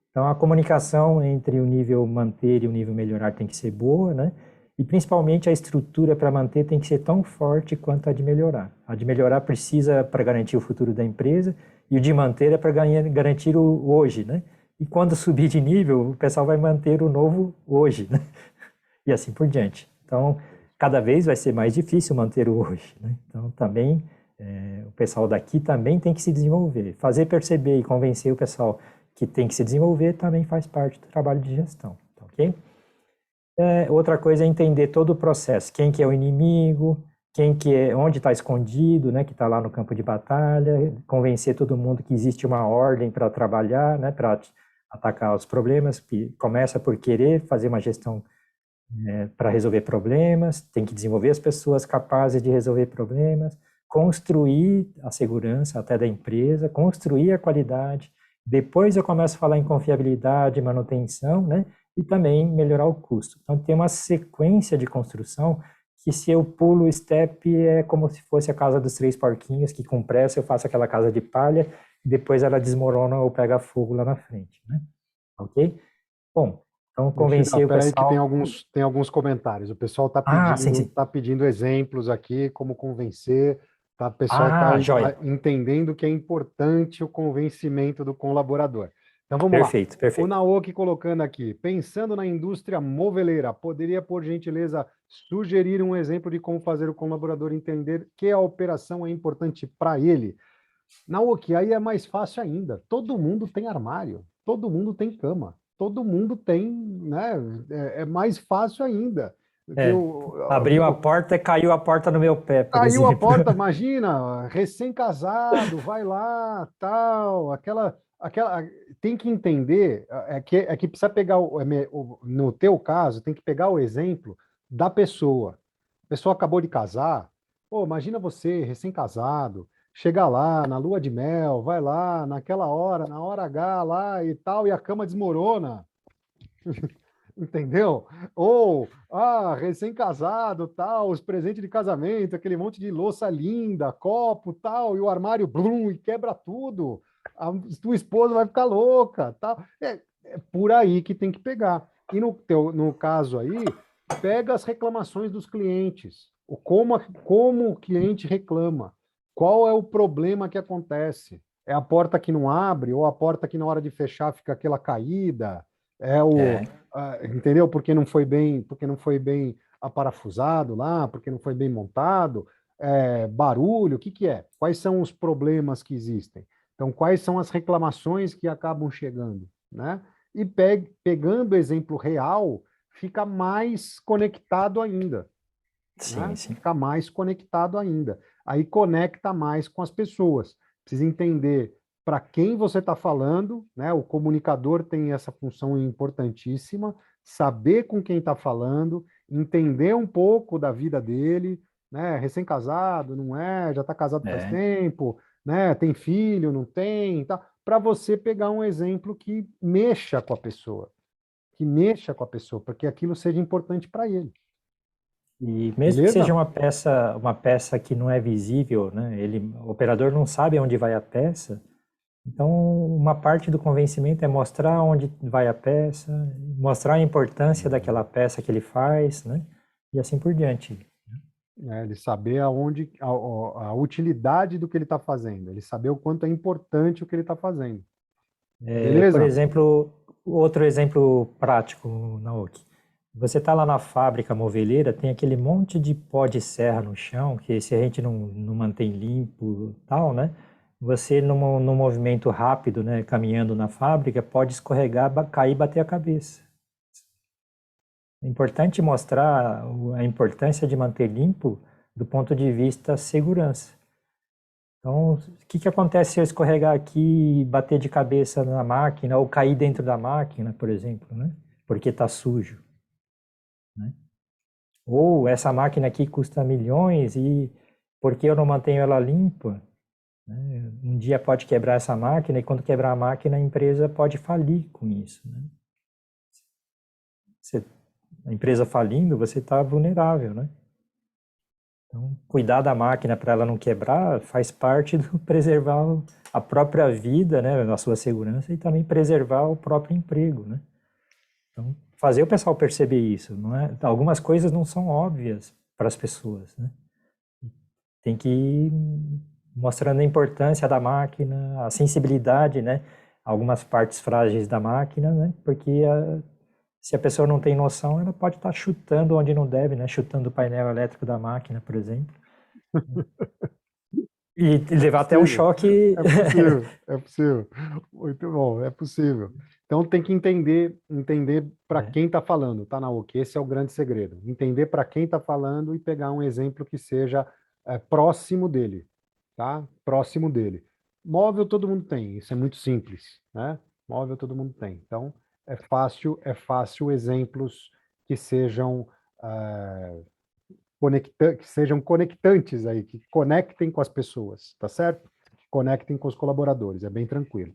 Então, a comunicação entre o nível manter e o nível melhorar tem que ser boa, né? E principalmente a estrutura para manter tem que ser tão forte quanto a de melhorar. A de melhorar precisa para garantir o futuro da empresa e o de manter é para garantir o hoje, né? E quando subir de nível, o pessoal vai manter o novo hoje, né? E assim por diante. Então, cada vez vai ser mais difícil manter o hoje, né? Então, também o pessoal daqui também tem que se desenvolver. Fazer perceber e convencer o pessoal que tem que se desenvolver também faz parte do trabalho de gestão, tá ok? Outra coisa é entender todo o processo, quem que é o inimigo, quem que é, onde está escondido, né, que está lá no campo de batalha, convencer todo mundo que existe uma ordem para trabalhar, né, para atacar os problemas, que começa por querer fazer uma gestão para resolver problemas, tem que desenvolver as pessoas capazes de resolver problemas, construir a segurança até da empresa, construir a qualidade, depois eu começo a falar em confiabilidade, manutenção, né? E também melhorar o custo. Então, tem uma sequência de construção que se eu pulo o step é como se fosse a casa dos três porquinhos, que com pressa eu faço aquela casa de palha, e depois ela desmorona ou pega fogo lá na frente, né? Ok? Bom, então convencer o Espera aí que pessoal... tem alguns comentários. O pessoal está Ah, sim, sim. tá pedindo exemplos aqui, como convencer. Tá? O pessoal está Ah, joia. entendendo que é importante o convencimento do colaborador. Então vamos lá. Perfeito, O perfeito. Naoki colocando aqui, pensando na indústria moveleira, poderia, por gentileza, sugerir um exemplo de como fazer o colaborador entender que a operação é importante para ele? Naoki, aí é mais fácil ainda. Todo mundo tem armário, todo mundo tem cama, todo mundo tem, né? É mais fácil ainda. Que É, abriu a porta e caiu a porta no meu pé, por caiu a exemplo. porta, imagina, recém-casado, vai lá, tal, aquela, tem que entender, é que precisa pegar, no teu caso, tem que pegar o exemplo da pessoa. A pessoa acabou de casar, pô, imagina você, recém-casado, chegar lá na lua de mel, vai lá, naquela hora, na hora H lá e tal, e a cama desmorona. Entendeu? Ou, recém-casado, tal, os presentes de casamento, aquele monte de louça linda, copo, tal, e o armário, blum, e quebra tudo. a tua esposa vai ficar louca, tal. É por aí que tem que pegar. E no caso aí, pega as reclamações dos clientes, como o cliente reclama, qual é o problema que acontece. É a porta que não abre, ou a porta que na hora de fechar fica aquela caída, É, entendeu? Porque não foi bem aparafusado lá, porque não foi bem montado, barulho, o que que é? Quais são os problemas que existem? Então, quais são as reclamações que acabam chegando, né? E pegando o exemplo real, fica mais conectado ainda, sim, né? sim. Fica mais conectado ainda. Aí conecta mais com as pessoas. Precisa entender para quem você está falando, né? O comunicador tem essa função importantíssima, saber com quem está falando, entender um pouco da vida dele, né? Recém-casado, não é? Já está casado faz É. tempo, né? Tem filho, não tem, tá? Para você pegar um exemplo que mexa com a pessoa, para que aquilo seja importante para ele. E mesmo que seja Beleza? uma peça que não é visível, né? O operador não sabe onde vai a peça. Então, uma parte do convencimento é mostrar onde vai a peça, mostrar a importância daquela peça que ele faz, né? E assim por diante. Ele saber a utilidade do que ele está fazendo, ele saber o quanto é importante o que ele está fazendo. Por Beleza? exemplo, outro exemplo prático, Naoki. Você está lá na fábrica moveleira, tem aquele monte de pó de serra no chão, que se a gente não mantém limpo tal, né? Você, num movimento rápido, né, caminhando na fábrica, pode escorregar, cair e bater a cabeça. É importante mostrar a importância de manter limpo do ponto de vista segurança. Então, o que acontece se eu escorregar aqui e bater de cabeça na máquina ou cair dentro da máquina, por exemplo, né? Porque está sujo, né? Ou essa máquina aqui custa milhões e porque eu não mantenho ela limpa, né? Um dia pode quebrar essa máquina e quando quebrar a máquina a empresa pode falir com isso, né? A empresa falindo, você está vulnerável, né? Então, cuidar da máquina para ela não quebrar faz parte do preservar a própria vida, né, a sua segurança e também preservar o próprio emprego, né? Então, fazer o pessoal perceber isso, não é? Algumas coisas não são óbvias para as pessoas, né? Tem que ir mostrando a importância da máquina, a sensibilidade, né? Algumas partes frágeis da máquina, né? Porque se a pessoa não tem noção, ela pode estar chutando onde não deve, né? Chutando o painel elétrico da máquina, por exemplo. E É levar até um possível, choque. é possível, é possível. Muito bom, é possível. Então tem que entender para É, quem está falando, tá, Naoki? Esse é o grande segredo. Entender para quem está falando e pegar um exemplo que seja próximo dele, tá? Próximo dele. Móvel todo mundo tem, isso é muito simples, né? Móvel todo mundo tem. Então é fácil exemplos que sejam que sejam conectantes aí, que conectem com as pessoas, tá certo? Que conectem com os colaboradores, é bem tranquilo.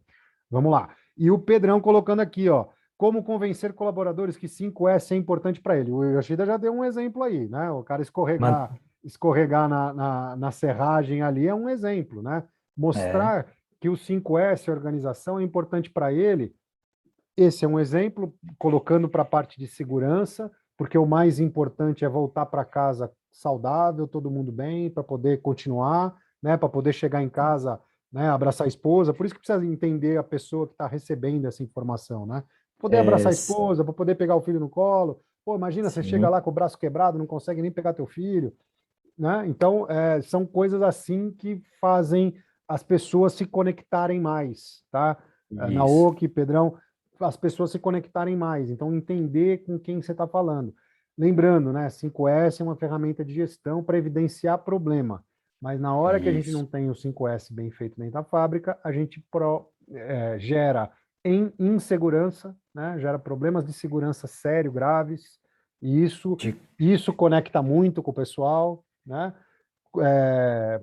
Vamos lá. E o Pedrão colocando aqui, ó, como convencer colaboradores que 5S é importante para ele. O Yoshida já deu um exemplo aí, né? O cara man- escorregar na serragem ali é um exemplo, né? é, Mostrar que o 5S, a organização, é importante para ele. Esse é um exemplo, colocando para a parte de segurança, porque o mais importante é voltar para casa saudável, todo mundo bem, para poder continuar, né, para poder chegar em casa, né, abraçar a esposa. Por isso que precisa entender a pessoa que está recebendo essa informação, né? Poder abraçar a é, esposa, para poder pegar o filho no colo. Pô, imagina, você chega sim, lá com o braço quebrado, não consegue nem pegar teu filho, né? Então, são coisas assim que fazem as pessoas se conectarem mais, tá? isso. Naoki, Pedrão, as pessoas se conectarem mais. Então, entender com quem você está falando. Lembrando, né? 5S é uma ferramenta de gestão para evidenciar problema. Mas na hora que a gente Isso. não tem o 5S bem feito dentro da fábrica, a gente gera insegurança, né? Gera problemas de segurança sério, graves, e De isso conecta muito com o pessoal, né?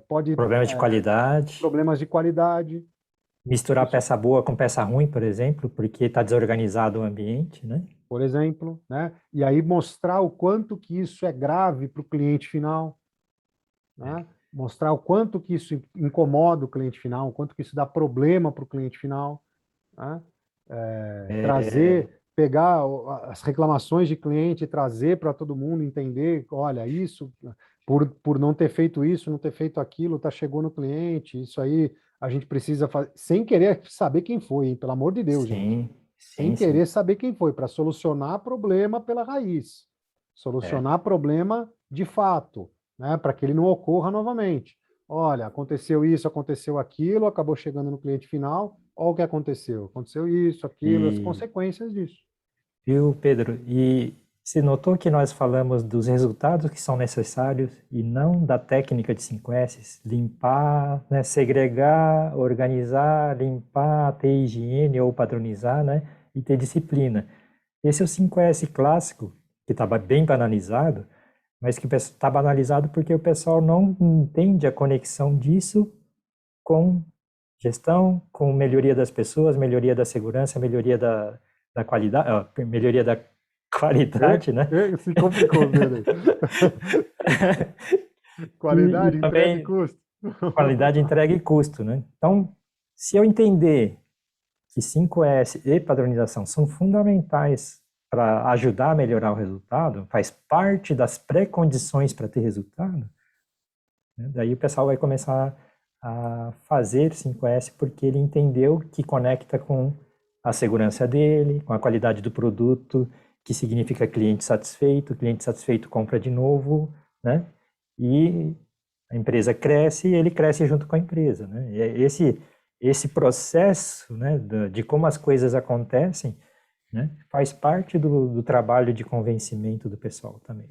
Pode problema de qualidade. problemas de qualidade, Misturar peça boa com peça ruim, por exemplo, porque está desorganizado o ambiente, né? por exemplo, né? E aí mostrar o quanto que isso é grave para o cliente final, né? mostrar o quanto que isso incomoda o cliente final, o quanto que isso dá problema para o cliente final, né? Pegar as reclamações de cliente e trazer para todo mundo entender, olha, isso, por não ter feito isso, não ter feito aquilo, chegou no cliente, isso aí a gente precisa fazer, sem querer saber quem foi, hein? Pelo amor de Deus, gente. Sim, Sem sim, sim. querer saber quem foi, para solucionar problema pela raiz. É. Solucionar problema de fato, né? Para que ele não ocorra novamente. Olha, aconteceu isso, aconteceu aquilo, acabou chegando no cliente final, olha o que aconteceu. Aconteceu isso, aquilo, as E, consequências disso. viu, Pedro? E se notou que nós falamos dos resultados que são necessários e não da técnica de 5S, limpar, né, segregar, organizar, limpar, ter higiene ou padronizar, né, e ter disciplina. Esse é o 5S clássico, que está bem banalizado, mas que está banalizado porque o pessoal não entende a conexão disso com gestão, com melhoria das pessoas, melhoria da segurança, melhoria da qualidade, melhoria da qualidade, né? Se complicou, Pedro. E Qualidade, entrega e também custo. qualidade, entrega e custo, né? Então, se eu entender que 5S e padronização são fundamentais para ajudar a melhorar o resultado, faz parte das pré-condições para ter resultado, né? Daí o pessoal vai começar a fazer 5S porque ele entendeu que conecta com a segurança dele, com a qualidade do produto, que significa cliente satisfeito compra de novo, né? E a empresa cresce e ele cresce junto com a empresa, né? E esse processo, né, de como as coisas acontecem, né, faz parte do trabalho de convencimento do pessoal também.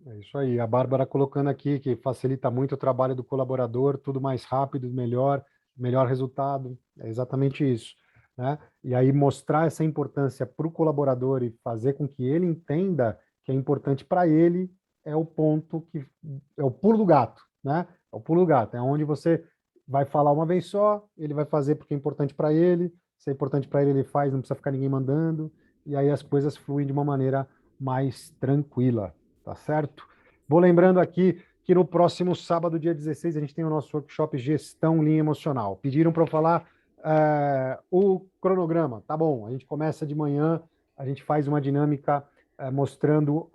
É isso aí. A Bárbara colocando aqui que facilita muito o trabalho do colaborador, tudo mais rápido, melhor resultado. É exatamente isso, né? E aí mostrar essa importância para o colaborador e fazer com que ele entenda que é importante para ele é o ponto que é o pulo do gato, né? É o pulo do gato. É onde você vai falar uma vez só, ele vai fazer porque é importante para ele. Se é importante para ele, ele faz, não precisa ficar ninguém mandando. E aí as coisas fluem de uma maneira mais tranquila. Tá certo? Vou lembrando aqui que no próximo sábado, dia 16, a gente tem o nosso workshop Gestão Linha Emocional. Pediram para eu falar o cronograma. Tá bom, a gente começa de manhã, a gente faz uma dinâmica mostrando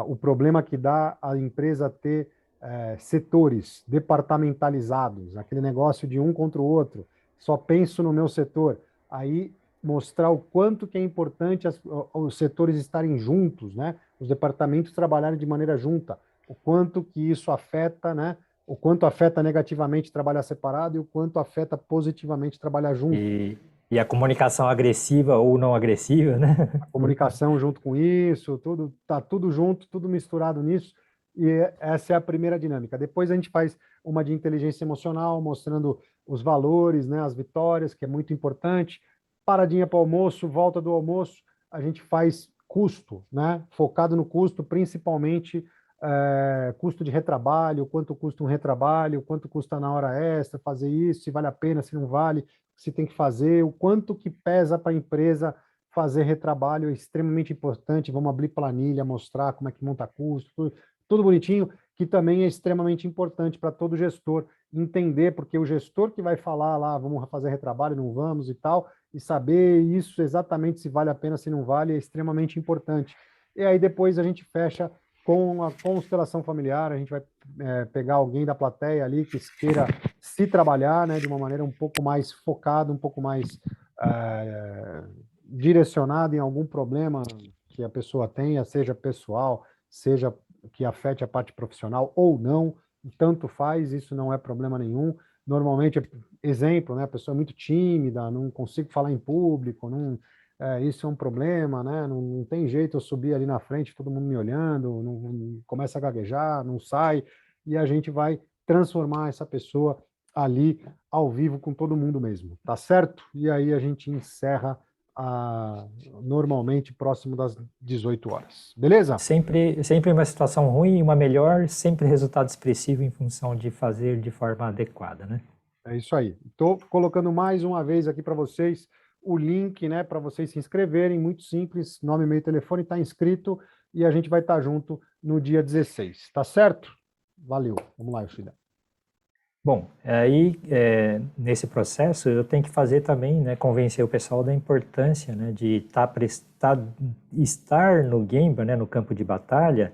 o problema que dá a empresa ter setores departamentalizados, aquele negócio de um contra o outro, só penso no meu setor. Aí mostrar o quanto que é importante os setores estarem juntos, né? Os departamentos trabalharem de maneira junta, o quanto que isso afeta, né? O quanto afeta negativamente trabalhar separado e o quanto afeta positivamente trabalhar junto. E a comunicação agressiva ou não agressiva, né? A comunicação junto com isso, tudo tá tudo junto, tudo misturado nisso. E essa é a primeira dinâmica. Depois a gente faz uma de inteligência emocional, mostrando os valores, né, as vitórias, que é muito importante. Paradinha para o almoço, volta do almoço, a gente faz custo, né, focado no custo, principalmente custo de retrabalho, quanto custa um retrabalho, quanto custa na hora extra fazer isso, se vale a pena, se não vale, se tem que fazer, o quanto que pesa para a empresa fazer retrabalho é extremamente importante. Vamos abrir planilha, mostrar como é que monta custo, tudo bonitinho, que também é extremamente importante para todo gestor entender, porque o gestor que vai falar lá, vamos fazer retrabalho, não vamos e tal, e saber isso exatamente se vale a pena, se não vale, é extremamente importante. E aí depois a gente fecha com a constelação familiar, a gente vai pegar alguém da plateia ali que queira se trabalhar, né, de uma maneira um pouco mais focada, um pouco mais direcionado em algum problema que a pessoa tenha, seja pessoal, seja que afete a parte profissional ou não, tanto faz, isso não é problema nenhum. Normalmente, exemplo, né, a pessoa é muito tímida, não consigo falar em público, não, isso é um problema, né, não tem jeito eu subir ali na frente, todo mundo me olhando, não começa a gaguejar, não sai, e a gente vai transformar essa pessoa ali ao vivo com todo mundo mesmo, tá certo? E aí a gente encerra normalmente próximo das 18 horas. Beleza? Sempre uma situação ruim e uma melhor, sempre resultado expressivo em função de fazer de forma adequada, né? É isso aí. Estou colocando mais uma vez aqui para vocês o link, né, para vocês se inscreverem, muito simples, nome, e-mail, telefone, está inscrito e a gente vai estar junto no dia 16, tá certo? Valeu. Vamos lá, Yoshida. Bom, aí nesse processo eu tenho que fazer também, né, convencer o pessoal da importância, né, de estar no Gemba, né, no campo de batalha,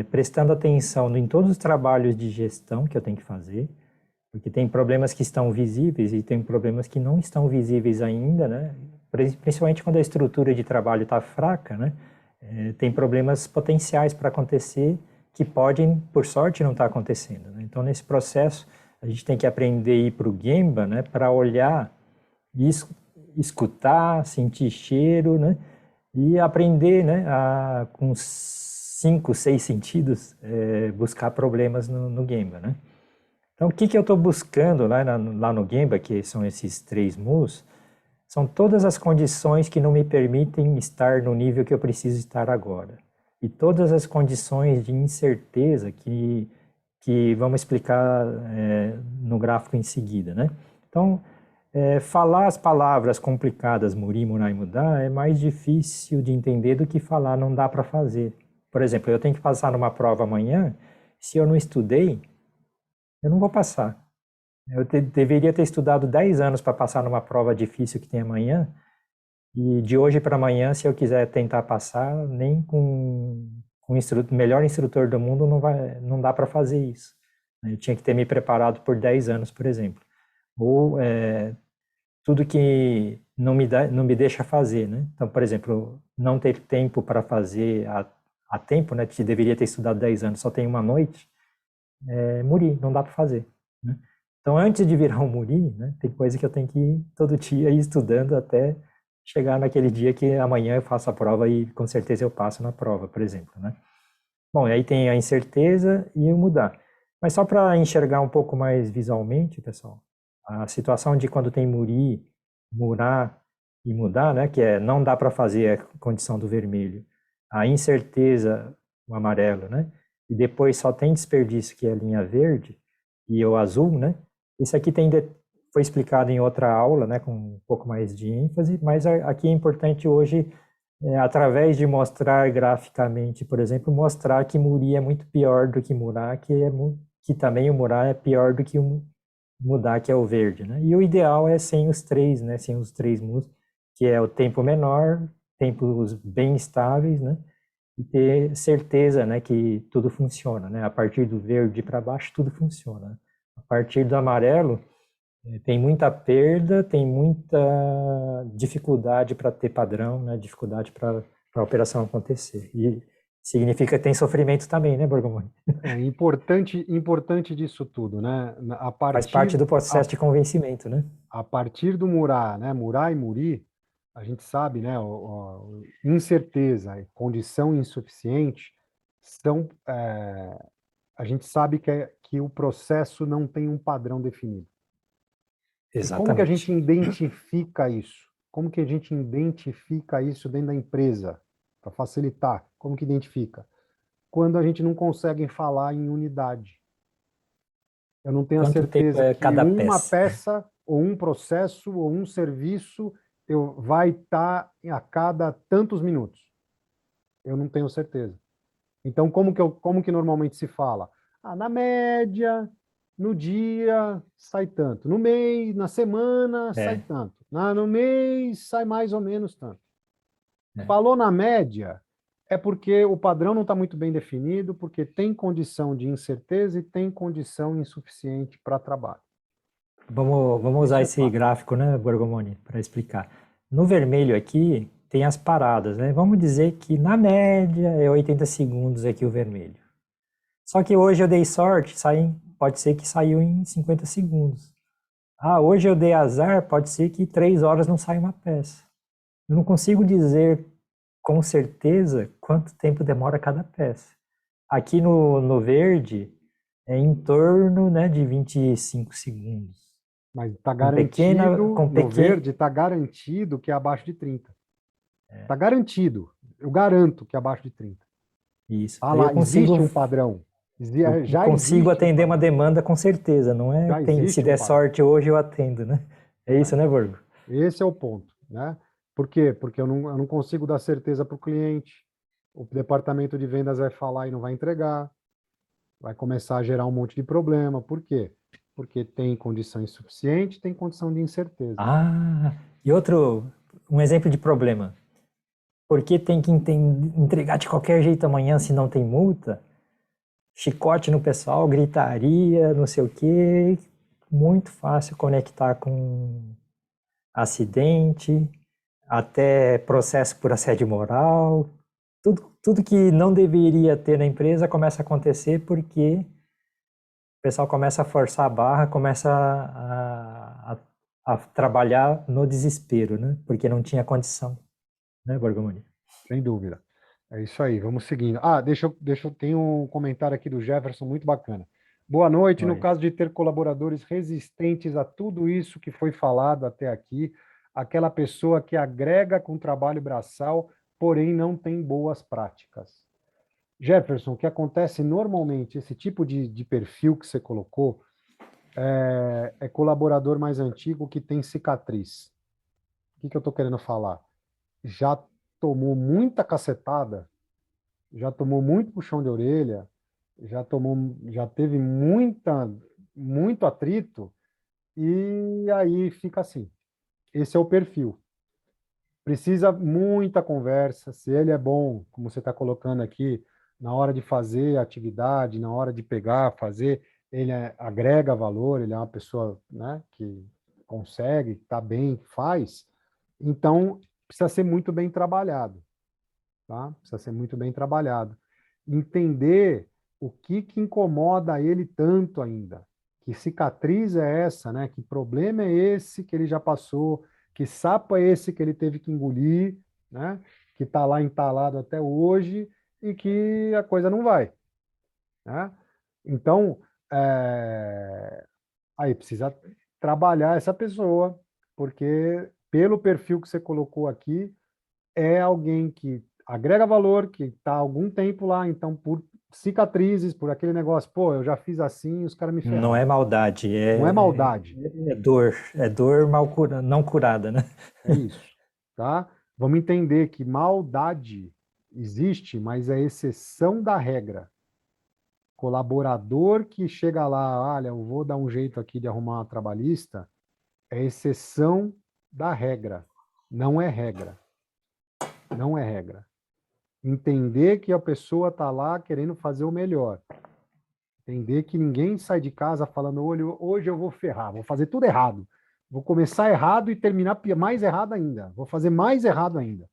prestando atenção em todos os trabalhos de gestão que eu tenho que fazer, porque tem problemas que estão visíveis e tem problemas que não estão visíveis ainda, né, principalmente quando a estrutura de trabalho está fraca, né, tem problemas potenciais para acontecer que podem, por sorte, não estar acontecendo, né? Então, nesse processo, a gente tem que aprender a ir para o Gemba, né, para olhar, escutar, sentir cheiro, né, e aprender, né, com 5, 6 sentidos, buscar problemas no Gemba, né? Então, o que eu estou buscando lá no Gemba, que são esses 3 mus, são todas as condições que não me permitem estar no nível que eu preciso estar agora. E todas as condições de incerteza que vamos explicar no gráfico em seguida, né? Então, falar as palavras complicadas, muri, murai, mudar, é mais difícil de entender do que falar não dá para fazer. Por exemplo, eu tenho que passar numa prova amanhã, se eu não estudei, eu não vou passar. Eu deveria ter estudado 10 anos para passar numa prova difícil que tem amanhã, e de hoje para amanhã, se eu quiser tentar passar, nem com o melhor instrutor do mundo não dá para fazer isso. Eu tinha que ter me preparado por 10 anos, por exemplo. Ou tudo que não me deixa fazer, né? Então, por exemplo, não ter tempo para fazer a tempo, né? Que deveria ter estudado 10 anos, só tem uma noite, muri, não dá para fazer, né? Então, antes de virar um muri, né, tem coisa que eu tenho que ir todo dia ir estudando até chegar naquele dia que amanhã eu faço a prova e com certeza eu passo na prova, por exemplo, né? Bom, aí tem a incerteza e o mudar. Mas só para enxergar um pouco mais visualmente, pessoal, a situação de quando tem muri, murar e mudar, né, que não dá para fazer a condição do vermelho, a incerteza, o amarelo, né, e depois só tem desperdício, que é a linha verde, e o azul, né, isso aqui foi explicado em outra aula, né, com um pouco mais de ênfase, mas aqui é importante hoje, através de mostrar graficamente, por exemplo, mostrar que muri é muito pior do que murar, que também o murar é pior do que o mudar, que é o verde, né? E o ideal é sem os 3, né, sem os 3 mus, que é o tempo menor, tempos bem estáveis, né, e ter certeza, né, que tudo funciona, né? A partir do verde para baixo tudo funciona. A partir do amarelo tem muita perda, tem muita dificuldade para ter padrão, né? Dificuldade para a operação acontecer. E significa que tem sofrimento também, né, Borgomoni? É importante disso tudo, né? Faz parte do processo de convencimento, né? A partir do murar, né? Murar e muri, a gente sabe, né? Incerteza e condição insuficiente são, a gente sabe que o processo não tem um padrão definido. E como que a gente Exatamente. identifica isso? Como que a gente identifica isso dentro da empresa? Para facilitar, como que identifica? Quando a gente não consegue falar em unidade. Eu não tenho a Quanto tempo certeza é que cada uma peça? peça, ou um processo, ou um serviço vai estar a cada tantos minutos. Eu não tenho certeza. Então, como que normalmente se fala? Na média, no dia, sai tanto. No mês, na semana, sai É, tanto. No mês, sai mais ou menos tanto. é. Falou na média, é porque o padrão não está muito bem definido, porque tem condição de incerteza e tem condição insuficiente para trabalho. Vamos usar Isso é esse fato. gráfico, né, Borgomoni, para explicar. No vermelho aqui tem as paradas, né? Vamos dizer que na média é 80 segundos aqui o vermelho. Só que hoje eu dei sorte, pode ser que saiu em 50 segundos. Hoje eu dei azar, pode ser que 3 horas não saia uma peça. Eu não consigo dizer com certeza quanto tempo demora cada peça. Aqui no verde é em torno, né, de 25 segundos. Mas está Com pequena, garantido, com no pequeno, verde, está garantido que é abaixo de 30. Está garantido. Eu garanto que é abaixo de 30. isso. Ah Daí lá, existe um padrão. eu Já consigo existe um atender uma padrão. demanda com certeza, não é? Já Se existe um der padrão. sorte hoje eu atendo, né? É isso, Né? né, Borgo? Esse é o ponto. Né? Por quê? Porque eu não consigo dar certeza para o cliente. O departamento de vendas vai falar e não vai entregar. vai começar a gerar um monte de problema. Por quê? Porque tem condição insuficiente, tem condição de incerteza. Ah, e um exemplo de problema. Por que tem que entregar de qualquer jeito amanhã se não tem multa? Chicote no pessoal, gritaria, não sei o quê. Muito fácil conectar com acidente, até processo por assédio moral. Tudo que não deveria ter na empresa começa a acontecer porque o pessoal começa a forçar a barra, começa a trabalhar no desespero, né? Porque não tinha condição, né, Borgomoni? Sem dúvida. É isso aí, vamos seguindo. Tem um comentário aqui do Jefferson muito bacana. Boa noite. No Oi. caso de ter colaboradores resistentes a tudo isso que foi falado até aqui, aquela pessoa que agrega com trabalho braçal, porém não tem boas práticas. Jefferson, o que acontece normalmente, esse tipo de perfil que você colocou, é colaborador mais antigo que tem cicatriz. O que eu estou querendo falar? Já tomou muita cacetada, já tomou muito puxão de orelha, já teve muito atrito, e aí fica assim. Esse é o perfil. Precisa muita conversa. Se ele é bom, como você está colocando aqui, na hora de fazer a atividade, na hora de pegar, fazer, agrega valor, ele é uma pessoa, né, que consegue, está bem, faz. Então, precisa ser muito bem trabalhado, tá? Precisa ser muito bem trabalhado. Entender o que incomoda ele tanto ainda. Que cicatriz é essa, né? Que problema é esse que ele já passou? Que sapo é esse que ele teve que engolir, né? Que está lá entalado até hoje e que a coisa não vai, né? Então, aí precisa trabalhar essa pessoa, porque pelo perfil que você colocou aqui, é alguém que agrega valor, que está há algum tempo lá, então por cicatrizes, por aquele negócio, pô, eu já fiz assim, os caras me Não ferraram. é maldade, Não é maldade, é dor não curada, né? é isso, tá? Vamos entender que maldade existe, mas é exceção da regra. Colaborador que chega lá, olha, eu vou dar um jeito aqui de arrumar uma trabalhista, é exceção da regra, não é regra, não é regra. Entender que a pessoa está lá querendo fazer o melhor. Entender que ninguém sai de casa falando, hoje eu vou ferrar, vou fazer tudo errado. Vou começar errado e terminar mais errado ainda. Vou fazer mais errado ainda.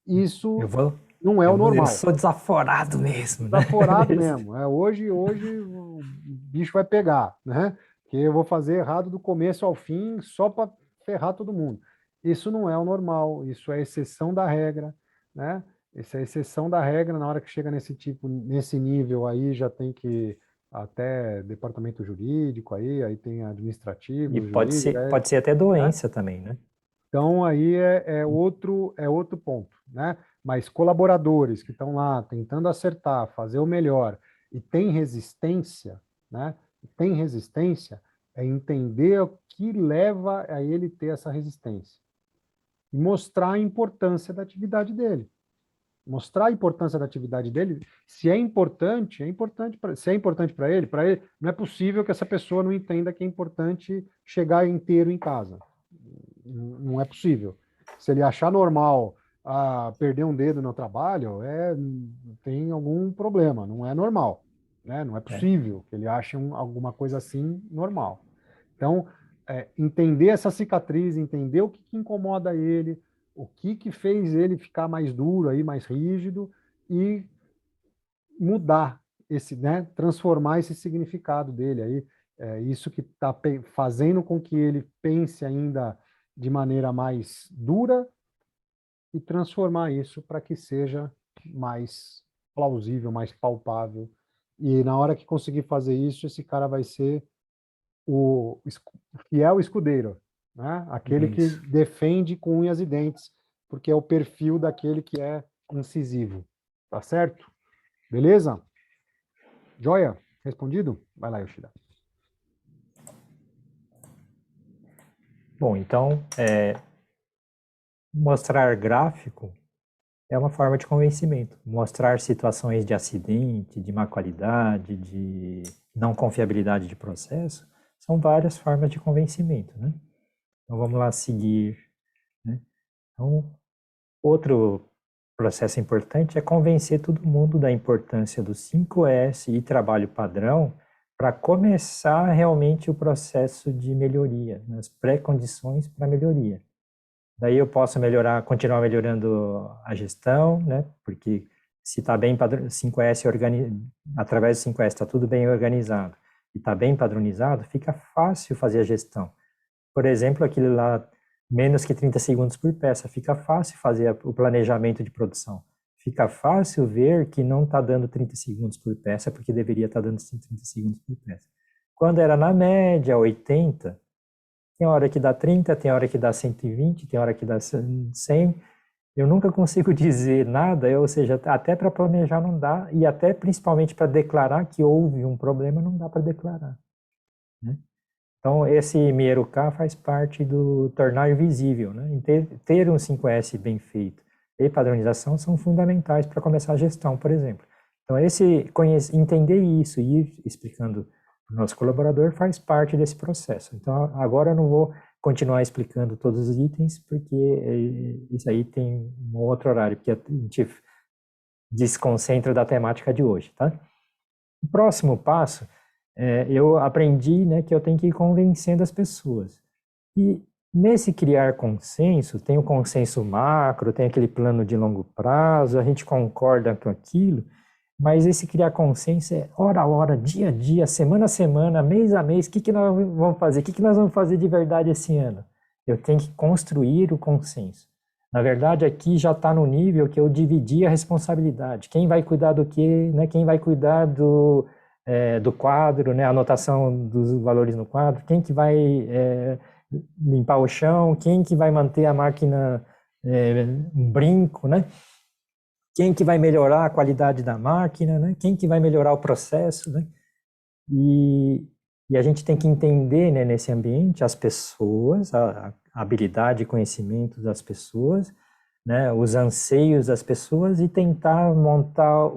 Eu Isso vou, não é o eu normal. sou desaforado mesmo, né? Desaforado mesmo. Hoje o bicho vai pegar, né? Que eu vou fazer errado do começo ao fim só para ferrar todo mundo. Isso não é o normal, isso é exceção da regra, né? Isso é exceção da regra. Na hora que chega nesse nível aí, já tem que até departamento jurídico aí tem E administrativo, jurídico, pode ser até né? doença também, né? Então, aí é outro ponto, né? Mas colaboradores que estão lá tentando acertar, fazer o melhor e tem resistência, né? Tem resistência, é entender o que leva a ele ter essa resistência e mostrar a importância da atividade dele. Mostrar a importância da atividade dele, se é importante, se é importante para ele, não é possível que essa pessoa não entenda que é importante chegar inteiro em casa. Não é possível. Se ele achar normal perder um dedo no trabalho, tem algum problema, não é normal. Né? Não é É. possível que ele ache alguma coisa assim normal. Então, entender essa cicatriz, entender o que incomoda ele, o que fez ele ficar mais duro, aí, mais rígido, e mudar né, transformar esse significado dele aí, isso que está fazendo com que ele pense ainda de maneira mais dura e transformar isso para que seja mais plausível, mais palpável. E na hora que conseguir fazer isso, esse cara vai ser o fiel escudeiro, né? Aquele que Isso. defende com unhas e dentes, porque é o perfil daquele que é incisivo. Tá certo? Beleza? Joia? Respondido? Vai lá, Yoshida. Bom, então, mostrar gráfico é uma forma de convencimento. Mostrar situações de acidente, de má qualidade, de não confiabilidade de processo, são várias formas de convencimento, né? Então vamos lá seguir, né? Então, outro processo importante é convencer todo mundo da importância do 5S e trabalho padrão para começar realmente o processo de melhoria, as pré-condições para melhoria. Daí eu posso melhorar, continuar melhorando a gestão, né? Porque se está bem 5S através do 5S está tudo bem organizado e está bem padronizado, fica fácil fazer a gestão. Por exemplo, aquilo lá, menos que 30 segundos por peça, fica fácil fazer o planejamento de produção. Fica fácil ver que não está dando 30 segundos por peça, porque deveria estar dando 30 segundos por peça. Quando era na média 80, tem hora que dá 30, tem hora que dá 120, tem hora que dá 100. Eu nunca consigo dizer nada, ou seja, até para planejar não dá, e até principalmente para declarar que houve um problema, não dá para declarar, né? Então, esse MieruK faz parte do tornar visível, né? Ter um 5S bem feito e padronização são fundamentais para começar a gestão, por exemplo. Então, entender isso e ir explicando para o nosso colaborador faz parte desse processo. Então, agora eu não vou continuar explicando todos os itens, porque isso aí tem um outro horário, porque a gente desconcentra da temática de hoje, tá? O próximo passo, eu aprendi, né, que eu tenho que ir convencendo as pessoas. E nesse criar consenso, tem o consenso macro, tem aquele plano de longo prazo, a gente concorda com aquilo, mas esse criar consenso é hora a hora, dia a dia, semana a semana, mês a mês, o que nós vamos fazer? O que nós vamos fazer de verdade esse ano? Eu tenho que construir o consenso. Na verdade, aqui já está no nível que eu dividi a responsabilidade. Quem vai cuidar do quê, né? Quem vai cuidar do quadro, né? A anotação dos valores no quadro, quem que vai limpar o chão, quem que vai manter a máquina um brinco, né? Quem que vai melhorar a qualidade da máquina, né? Quem que vai melhorar o processo, né? E a gente tem que entender, né, nesse ambiente as pessoas, a habilidade e conhecimento das pessoas, né, os anseios das pessoas e tentar montar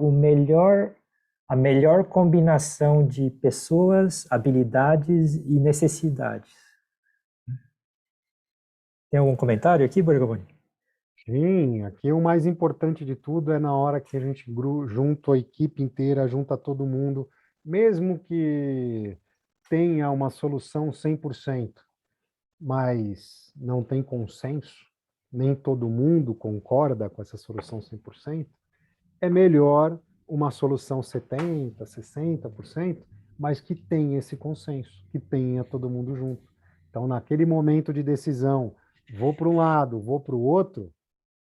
a melhor combinação de pessoas, habilidades e necessidades. Tem algum comentário aqui, Borgomoni? Sim, aqui o mais importante de tudo é na hora que a gente junta a equipe inteira, junta todo mundo, mesmo que tenha uma solução 100%, mas não tem consenso, nem todo mundo concorda com essa solução 100%, é melhor uma solução 70%, 60%, mas que tenha esse consenso, que tenha todo mundo junto. Então, naquele momento de decisão, vou para um lado, vou para o outro,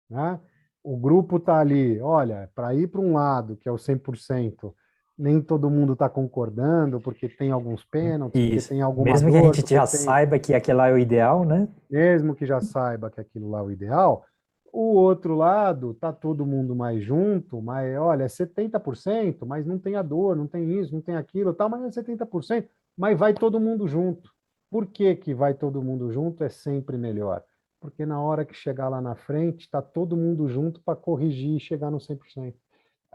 né? O grupo está ali, olha, para ir para um lado, que é o 100%, nem todo mundo está concordando, porque tem alguns pênaltis, porque Isso. tem alguma Mesmo que a dor, gente porque já tem, saiba que aquele lá é o ideal, né? mesmo que já saiba que aquilo lá é o ideal, o outro lado tá todo mundo mais junto, mas olha, é 70%, mas não tem a dor, não tem isso, não tem aquilo, tal, mas é 70%, mas vai todo mundo junto. Por que que vai todo mundo junto é sempre melhor? Porque na hora que chegar lá na frente, está todo mundo junto para corrigir e chegar no 100%.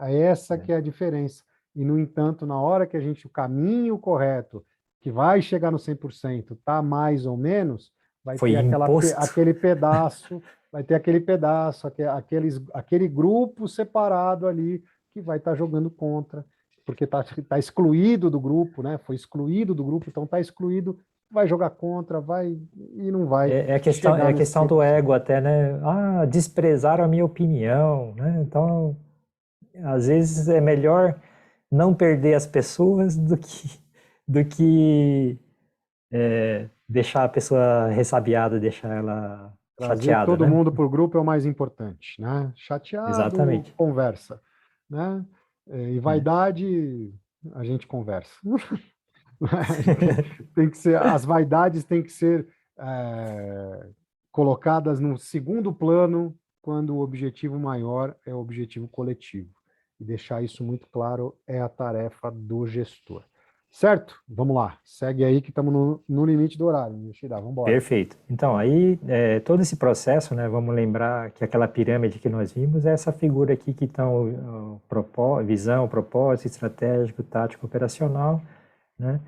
É essa que é a diferença. E, no entanto, na hora que o caminho correto, que vai chegar no 100%, tá mais ou menos, vai Foi ter imposto. aquele pedaço, aquele grupo separado ali que vai estar jogando contra, porque tá excluído do grupo, né? Foi excluído do grupo, então está excluído, vai jogar contra, vai e não vai É chegar a nesse questão do 100%. ego até, né? Ah, desprezaram a minha opinião, né? Então, às vezes é melhor não perder as pessoas do que deixar a pessoa ressabiada, deixar ela Trazer chateada, todo né? mundo para o grupo é o mais importante, né? Chateado, Exatamente. conversa, né? E É. vaidade, a gente conversa. Tem que ser, as vaidades têm que ser colocadas no segundo plano quando o objetivo maior é o objetivo coletivo. E deixar isso muito claro é a tarefa do gestor. Certo? Vamos lá. Segue aí que estamos no limite do horário. Yoshida, vamos embora. Perfeito. Então, aí, todo esse processo, né, vamos lembrar que aquela pirâmide que nós vimos é essa figura aqui que estão visão, propósito, estratégico, tático, operacional, né?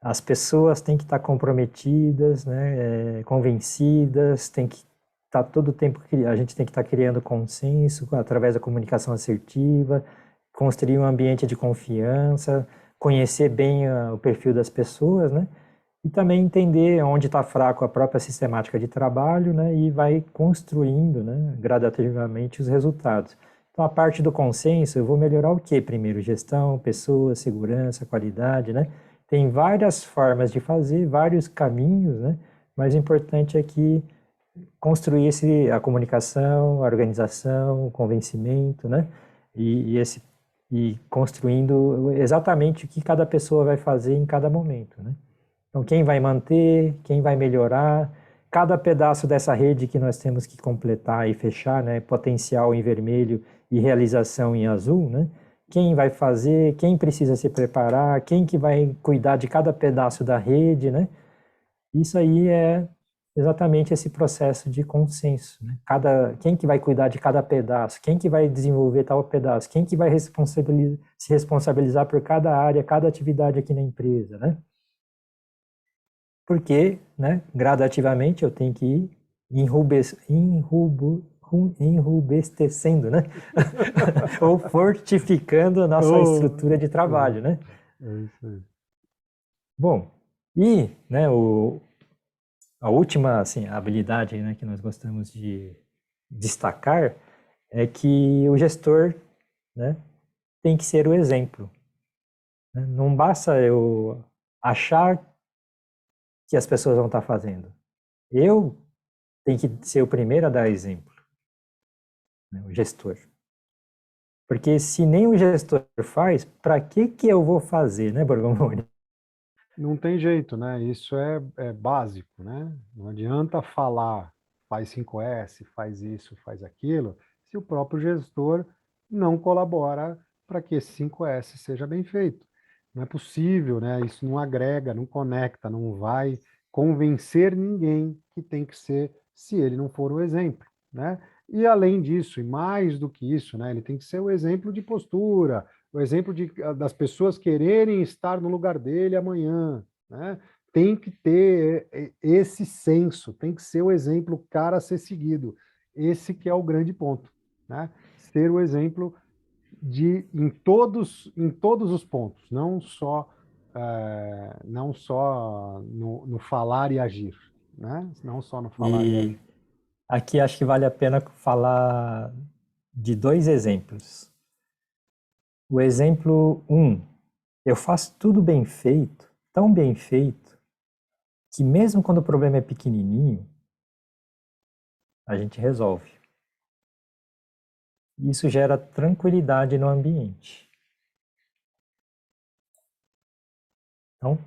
As pessoas têm que estar comprometidas, né, convencidas, tem que estar todo o tempo, a gente tem que estar criando consenso através da comunicação assertiva, construir um ambiente de confiança, conhecer bem o perfil das pessoas, né? E também entender onde está fraco a própria sistemática de trabalho, né? E vai construindo, né, gradativamente os resultados. Então, a parte do consenso, eu vou melhorar o quê primeiro? Gestão, pessoas, segurança, qualidade, né? Tem várias formas de fazer, vários caminhos, né? Mas o importante é que construir a comunicação, a organização, o convencimento, né? E construindo exatamente o que cada pessoa vai fazer em cada momento, né? Então, quem vai manter, quem vai melhorar, cada pedaço dessa rede que nós temos que completar e fechar, né? Potencial em vermelho e realização em azul, né? Quem vai fazer, quem precisa se preparar, quem que vai cuidar de cada pedaço da rede, né? Isso aí é exatamente esse processo de consenso, né? Quem que vai cuidar de cada pedaço, quem que vai desenvolver tal pedaço, quem que vai se responsabilizar por cada área, cada atividade aqui na empresa, né? Porque, né, gradativamente eu tenho que ir enrubescendo, né? Ou fortificando a nossa estrutura de trabalho, né? É isso aí. Bom, e, né, a última, assim, habilidade, né, que nós gostamos de destacar é que o gestor, né, tem que ser o exemplo, né? Não basta eu achar que as pessoas vão estar fazendo. Eu tenho que ser o primeiro a dar exemplo, né, o gestor. Porque se nem o gestor faz, para que eu vou fazer, né, Borgomoni? Não tem jeito, né? Isso é básico, né? Não adianta falar, faz 5S, faz isso, faz aquilo, se o próprio gestor não colabora para que esse 5S seja bem feito. Não é possível, né? Isso não agrega, não conecta, não vai convencer ninguém que tem que ser se ele não for o exemplo, né? E além disso, e mais do que isso, né? Ele tem que ser o exemplo de postura, o exemplo das pessoas quererem estar no lugar dele amanhã, né? Tem que ter esse senso, tem que ser o exemplo, o cara a ser seguido. Esse que é o grande ponto, né? Ser o exemplo em todos os pontos, não só no falar e agir, né? Não só no falar e E agir. aqui acho que vale a pena falar de dois exemplos. O exemplo 1, eu faço tudo bem feito, tão bem feito, que mesmo quando o problema é pequenininho, a gente resolve. Isso gera tranquilidade no ambiente. Então,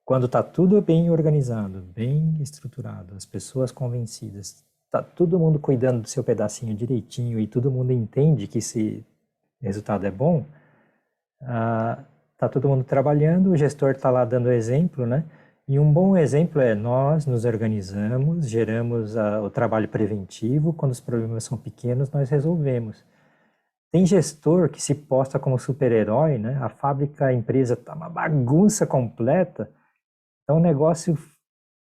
quando está tudo bem organizado, bem estruturado, as pessoas convencidas, está todo mundo cuidando do seu pedacinho direitinho e todo mundo entende que esse resultado é bom, está todo mundo trabalhando, o gestor está lá dando exemplo, né? E um bom exemplo é nós nos organizamos, geramos o trabalho preventivo, quando os problemas são pequenos, nós resolvemos. Tem gestor que se posta como super-herói, né? A fábrica, a empresa está uma bagunça completa, então o negócio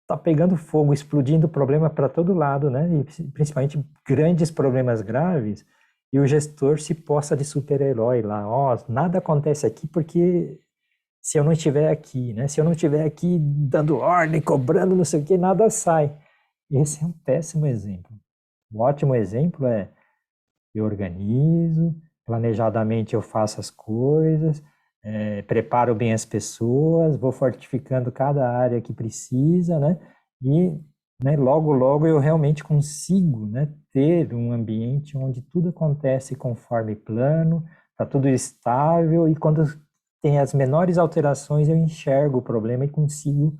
está pegando fogo, explodindo problema para todo lado, né? E principalmente grandes problemas graves, e o gestor se posta de super-herói lá. Ó, nada acontece aqui porque se eu não estiver aqui, né? Se eu não estiver aqui dando ordem, cobrando, não sei o que, nada sai. Esse é um péssimo exemplo. Um ótimo exemplo é eu organizo, planejadamente eu faço as coisas, preparo bem as pessoas, vou fortificando cada área que precisa, né? E, né, logo, logo eu realmente consigo, né, ter um ambiente onde tudo acontece conforme plano, está tudo estável, e quando tem as menores alterações eu enxergo o problema e consigo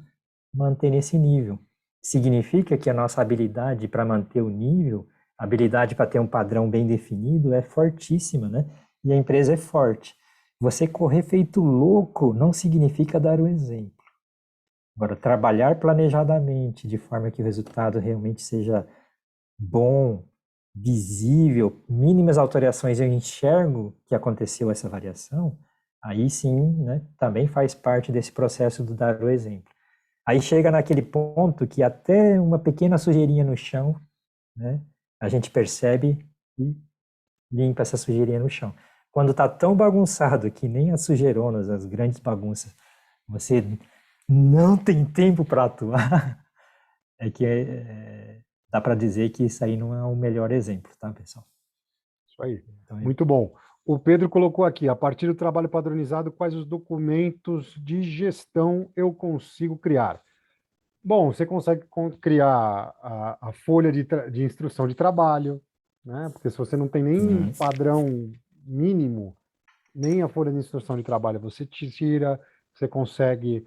manter nesse nível. Significa que a nossa habilidade para manter o nível, a habilidade para ter um padrão bem definido é fortíssima, né? E a empresa é forte. Você correr feito louco não significa dar o exemplo. Agora, trabalhar planejadamente, de forma que o resultado realmente seja bom, visível, mínimas alterações, eu enxergo que aconteceu essa variação, aí sim, né, também faz parte desse processo do dar o exemplo. Aí chega naquele ponto que até uma pequena sujeirinha no chão, né, a gente percebe e limpa essa sujeirinha no chão. Quando está tão bagunçado que nem as sujeironas, as grandes bagunças, você não tem tempo para atuar, é que dá para dizer que isso aí não é o melhor exemplo, tá, pessoal? Isso aí. Então, Muito bom. O Pedro colocou aqui, a partir do trabalho padronizado, quais os documentos de gestão eu consigo criar? Bom, você consegue criar a folha de instrução de trabalho, né? Porque se você não tem nem padrão mínimo, nem a folha de instrução de trabalho você tira, você consegue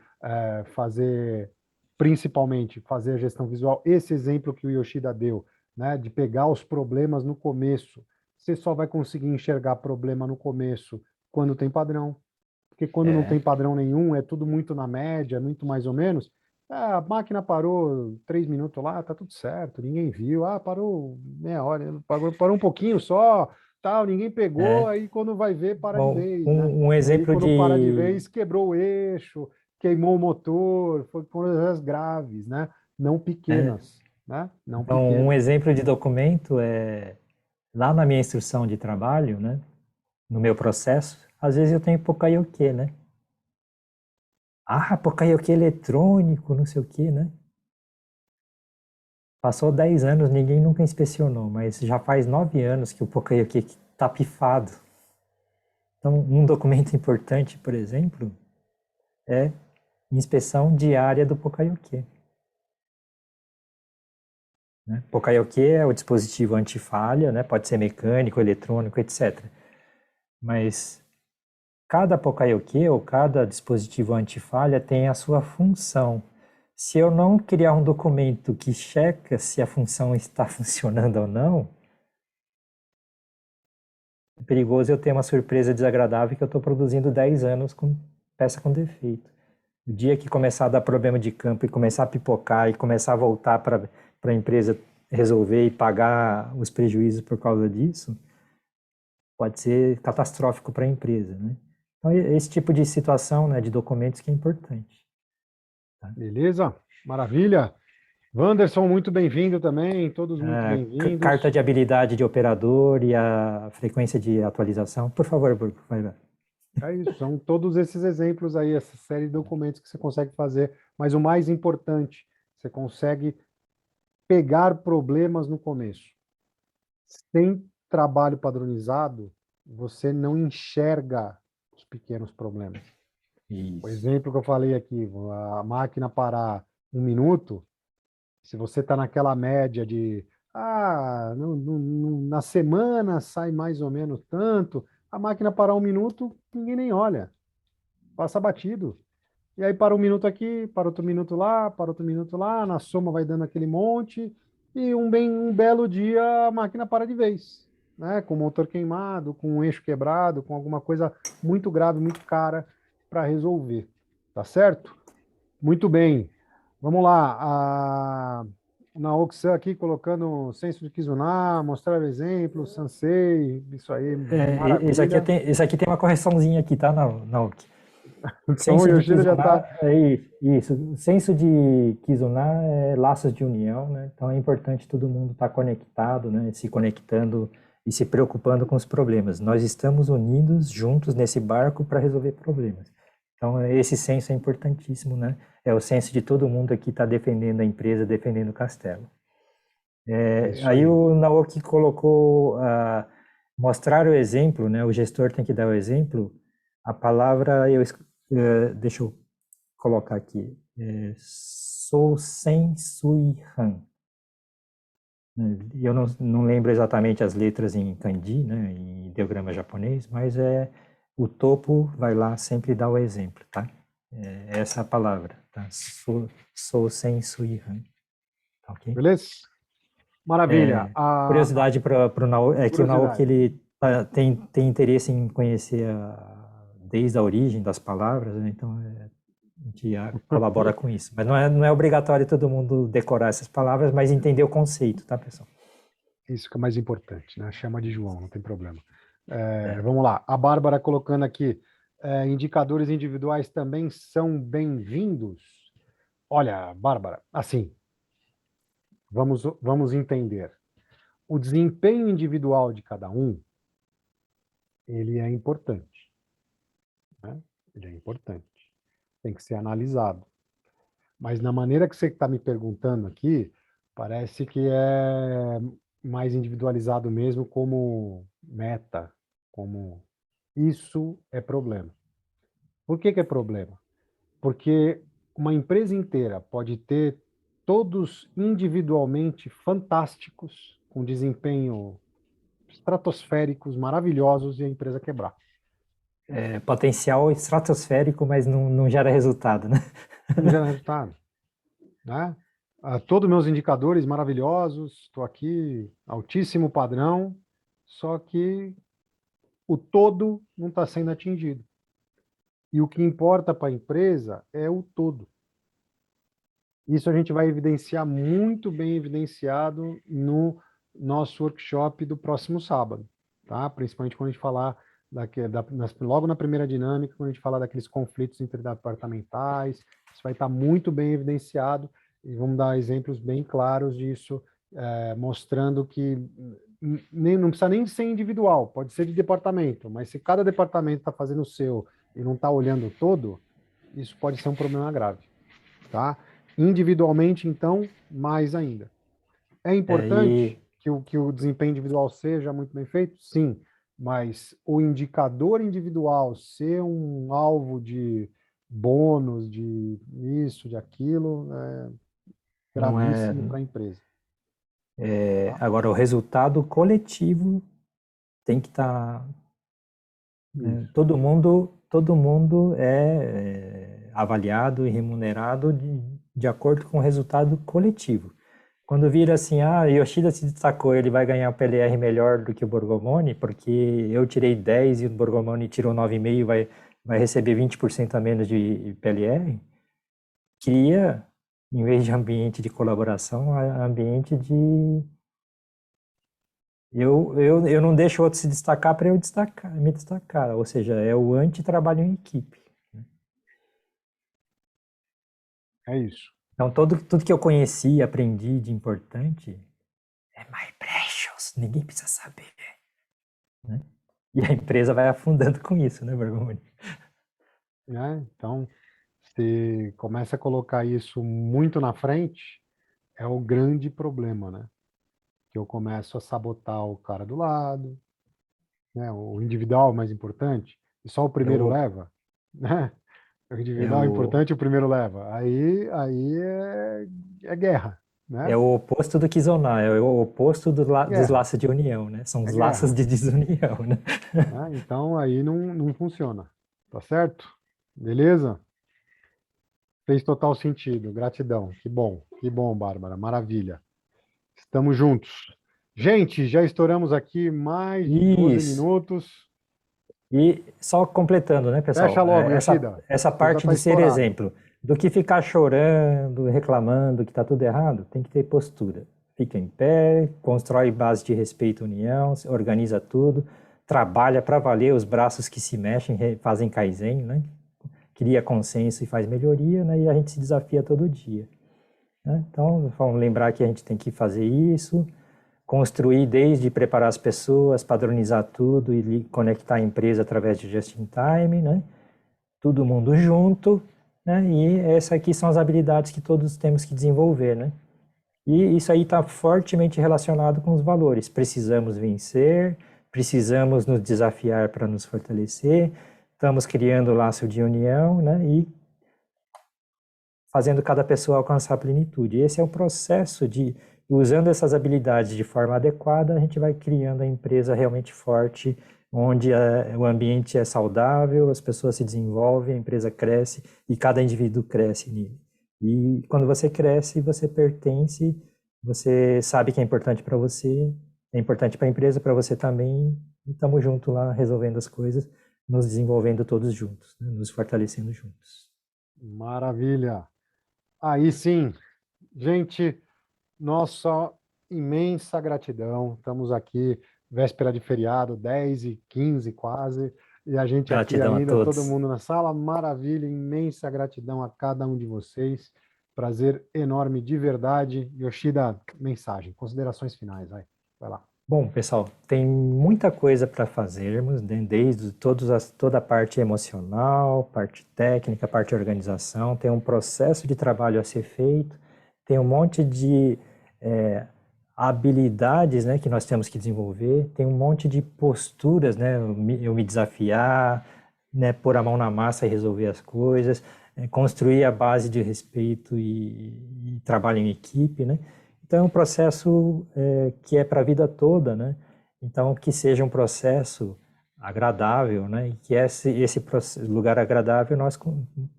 fazer, principalmente, fazer a gestão visual. Esse exemplo que o Yoshida deu, né, de pegar os problemas no começo, você só vai conseguir enxergar problema no começo quando tem padrão, porque quando não tem padrão nenhum, é tudo muito na média, muito mais ou menos. Ah, a máquina parou 3 minutos lá, tá tudo certo, ninguém viu. Ah, parou meia hora, parou um pouquinho só, tal, ninguém pegou, é, aí quando vai ver, para de bom, vez, né? um E aí exemplo quando para de de vez, quebrou o eixo, queimou o motor, foi coisas graves, né? Não pequenas, né? Não então, um pequenas. exemplo de documento é lá na minha instrução de trabalho, né, no meu processo, às vezes eu tenho Poka-yoke, né? Ah, Poka-yoke eletrônico, não sei o quê, né? Passou 10 anos, ninguém nunca inspecionou, mas já faz 9 anos que o Poka-yoke está pifado. Então, um documento importante, por exemplo, é inspeção diária do Poka-yoke. Né? Poka-yoke é o dispositivo anti-falha, né? Pode ser mecânico, eletrônico, etc. Mas cada Poka-yoke ou cada dispositivo anti-falha tem a sua função. Se eu não criar um documento que checa se a função está funcionando ou não, é perigoso eu ter uma surpresa desagradável que eu estou produzindo 10 anos com peça com defeito. O dia que começar a dar problema de campo e começar a pipocar e começar a voltar para a empresa resolver e pagar os prejuízos por causa disso, pode ser catastrófico para a empresa, né? Então, esse tipo de situação, né, de documentos que é importante. Tá? Beleza? Maravilha. Wanderson, muito bem-vindo também, todos muito Carta bem-vindos. de habilidade de operador e a frequência de atualização. Por favor, Burco, vai lá. É isso, são todos esses exemplos aí, essa série de documentos que você consegue fazer, mas o mais importante, você consegue pegar problemas no começo. Sem trabalho padronizado, você não enxerga os pequenos problemas. O Isso. exemplo que eu falei aqui, a máquina parar 1 minuto, se você está naquela média de na semana sai mais ou menos tanto, a máquina parar 1 minuto, ninguém nem olha, passa batido. E aí para 1 minuto aqui, para outro minuto lá, para outro minuto lá, na soma vai dando aquele monte, e um belo dia a máquina para de vez, né? Com o motor queimado, com o eixo quebrado, com alguma coisa muito grave, muito cara para resolver. Tá certo? Muito bem. Vamos lá. O Naoki-san aqui colocando o senso de Kizuna, mostrar o exemplo, Sansei, isso aí, maravilha. Esse aqui tem uma correçãozinha aqui, tá, Naoki? Então o Senso de Yoshida já Kizuna está. é isso. O senso de Kizuna é laços de união, né? Então é importante todo mundo estar conectado, né? Se conectando e se preocupando com os problemas. Nós estamos unidos juntos nesse barco para resolver problemas. Então esse senso é importantíssimo, né? É o senso de todo mundo aqui estar defendendo a empresa, defendendo o castelo. É isso Aí aí. o Naoki colocou mostrar o exemplo, né? O gestor tem que dar o exemplo. A palavra deixa eu colocar aqui. Sou Sen Sui Han. Eu não lembro exatamente as letras em kanji, né? Em ideograma japonês, mas o topo vai lá sempre dar o exemplo, tá? Essa é a palavra, tá? Sou Sen Sui Han, tá ok? Beleza? Maravilha. Curiosidade para o Naoki é que o Naoki Curiosidade. ele tem interesse em conhecer desde a origem das palavras, né? Então a gente colabora com isso. Mas não é obrigatório todo mundo decorar essas palavras, mas entender o conceito, tá, pessoal? Isso que é mais importante, né? Chama de João, não tem problema. Vamos lá. A Bárbara colocando aqui, indicadores individuais também são bem-vindos? Olha, Bárbara, assim, vamos entender. O desempenho individual de cada um, ele é importante, né? Ele é importante. Tem que ser analisado. Mas na maneira que você está me perguntando aqui, parece que é mais individualizado mesmo como meta, como isso é problema. Por que é problema? Porque uma empresa inteira pode ter todos individualmente fantásticos, com desempenho estratosféricos, maravilhosos, e a empresa quebrar. Potencial estratosférico, mas não gera resultado, né? Não gera resultado, né? Todos meus indicadores maravilhosos, estou aqui, altíssimo padrão, só que o todo não está sendo atingido. E o que importa para a empresa é o todo. Isso a gente vai evidenciar muito bem evidenciado no nosso workshop do próximo sábado, tá? Principalmente quando a gente falar logo na primeira dinâmica, quando a gente falar daqueles conflitos interdepartamentais, isso vai estar muito bem evidenciado e vamos dar exemplos bem claros disso, mostrando que não precisa nem ser individual, pode ser de departamento, mas se cada departamento está fazendo o seu e não está olhando o todo, isso pode ser um problema grave, tá? Individualmente, então, mais ainda. É importante que o desempenho individual seja muito bem feito? Sim, mas o indicador individual ser um alvo de bônus, de isso, de aquilo, é gravíssimo para a empresa. Agora, o resultado coletivo tem que estar... todo mundo é avaliado e remunerado de acordo com o resultado coletivo. Quando vira assim, Yoshida se destacou, ele vai ganhar o PLR melhor do que o Borgomoni, porque eu tirei 10 e o Borgomoni tirou 9,5 e vai receber 20% a menos de PLR, cria, em vez de ambiente de colaboração, ambiente de... Eu não deixo outro se destacar para eu me destacar, ou seja, é o anti-trabalho em equipe. É isso. Então, tudo que eu conheci e aprendi de importante é my precious, ninguém precisa saber. Né? E a empresa vai afundando com isso, né, Bergomoni? Então, se começa a colocar isso muito na frente, é o grande problema, né? Que eu começo a sabotar o cara do lado, né? O individual mais importante, e só o primeiro leva, né? O individual é importante, o primeiro leva. Aí é guerra, né? É o oposto do Kizuna, é o oposto dos laços de união, né? São os laços de desunião, né? Então aí não funciona, tá certo? Beleza? Fez total sentido, gratidão. Que bom, Bárbara, maravilha. Estamos juntos. Gente, já estouramos aqui mais de 12 Isso. minutos. E só completando, né, pessoal? Fecha logo, Yoshida. Essa parte de ser exemplo, do que ficar chorando, reclamando que está tudo errado, tem que ter postura. Fica em pé, constrói base de respeito e união, organiza tudo, trabalha para valer os braços que se mexem, fazem Kaizen, né? Cria consenso e faz melhoria, né? E a gente se desafia todo dia. Né? Então, vamos lembrar que a gente tem que fazer isso, construir desde preparar as pessoas, padronizar tudo e conectar a empresa através de just-in-time, né? Todo mundo junto, né? E essas aqui são as habilidades que todos temos que desenvolver, né? E isso aí está fortemente relacionado com os valores. Precisamos vencer, precisamos nos desafiar para nos fortalecer, estamos criando laço de união, né? E fazendo cada pessoa alcançar a plenitude. Esse é o processo de, usando essas habilidades de forma adequada, a gente vai criando a empresa realmente forte, onde o ambiente é saudável, as pessoas se desenvolvem, a empresa cresce e cada indivíduo cresce nele. E quando você cresce, você pertence, você sabe que é importante para você, é importante para a empresa, para você também, e estamos juntos lá resolvendo as coisas, nos desenvolvendo todos juntos, né? Nos fortalecendo juntos. Maravilha. Aí sim, gente, nossa imensa gratidão. Estamos aqui, véspera de feriado, 10h15 quase, e a gente aqui Gratidão a ainda, todo todos. mundo na sala. Maravilha, imensa gratidão a cada um de vocês. Prazer enorme, de verdade. Yoshida, mensagem, considerações finais, vai lá. Bom, pessoal, tem muita coisa para fazermos, né? Desde toda a parte emocional, parte técnica, parte organização, tem um processo de trabalho a ser feito, tem um monte de habilidades, né, que nós temos que desenvolver, tem um monte de posturas, né, eu me desafiar, né, pôr a mão na massa e resolver as coisas, construir a base de respeito e trabalho em equipe, né? Então, é um processo que é para a vida toda, né? Então, que seja um processo agradável, né? E que esse lugar agradável,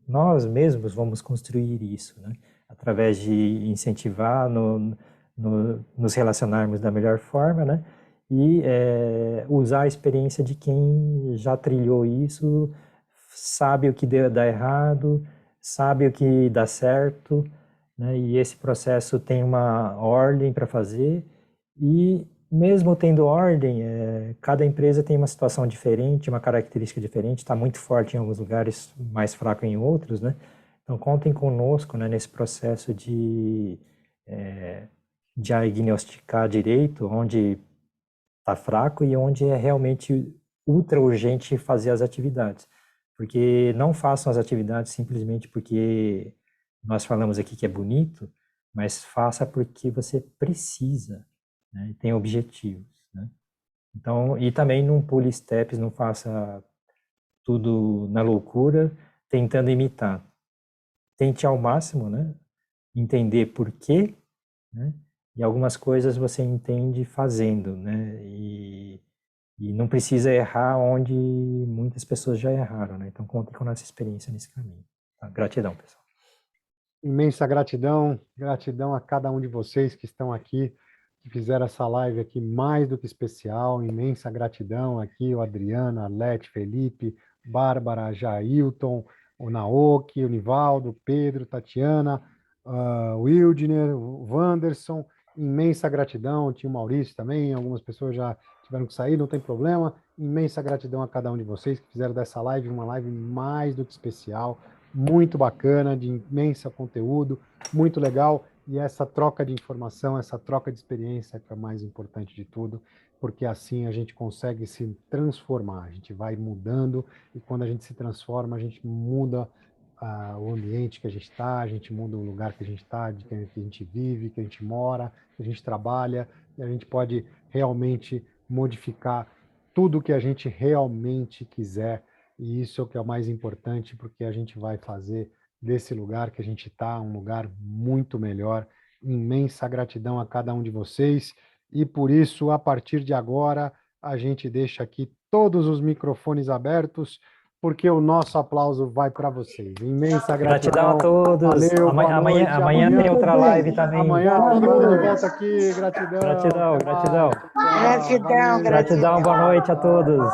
nós mesmos vamos construir isso, né? Através de incentivar, nos relacionarmos da melhor forma, né? E usar a experiência de quem já trilhou isso, sabe o que dá errado, sabe o que dá certo, né? E esse processo tem uma ordem para fazer, e mesmo tendo ordem, cada empresa tem uma situação diferente, uma característica diferente, está muito forte em alguns lugares, mais fraco em outros, né? Então, contem conosco, né, nesse processo de diagnosticar direito onde está fraco e onde é realmente ultra urgente fazer as atividades. Porque não façam as atividades simplesmente porque nós falamos aqui que é bonito, mas faça porque você precisa, né? E tem objetivos, né? Então, e também não pule steps, não faça tudo na loucura, tentando imitar. Tente ao máximo, né, entender por quê, né? E algumas coisas você entende fazendo, né? E não precisa errar onde muitas pessoas já erraram, né? Então, contem com a nossa experiência nesse caminho. Tá? Gratidão, pessoal. Imensa gratidão, gratidão a cada um de vocês que estão aqui, que fizeram essa live aqui mais do que especial. Imensa gratidão aqui, o Adriano, Arlete, Felipe, Bárbara, Jailton, o Naoki, o Nivaldo, Pedro, Tatiana, o Wildner, o Wanderson. Imensa gratidão, tinha o Maurício também, algumas pessoas já tiveram que sair, não tem problema. Imensa gratidão a cada um de vocês que fizeram dessa live uma live mais do que especial, muito bacana, de imenso conteúdo, muito legal, e essa troca de informação, essa troca de experiência é a mais importante de tudo, porque assim a gente consegue se transformar, a gente vai mudando, e quando a gente se transforma, a gente muda o ambiente que a gente está, a gente muda o lugar que a gente está, de que a gente vive, que a gente mora, que a gente trabalha, e a gente pode realmente modificar tudo que a gente realmente quiser. E isso é o que é o mais importante, porque a gente vai fazer desse lugar que a gente está um lugar muito melhor. Imensa gratidão a cada um de vocês. E por isso, a partir de agora, a gente deixa aqui todos os microfones abertos, porque o nosso aplauso vai para vocês. Imensa Gratidão a gratidão. todos. Valeu, boa noite. Amanhã tem outra live também. Amanhã todo mundo volta aqui. Gratidão. Gratidão, Até gratidão. mais. Tchau, tchau. Gratidão, Valeu. Gratidão, boa noite a todos.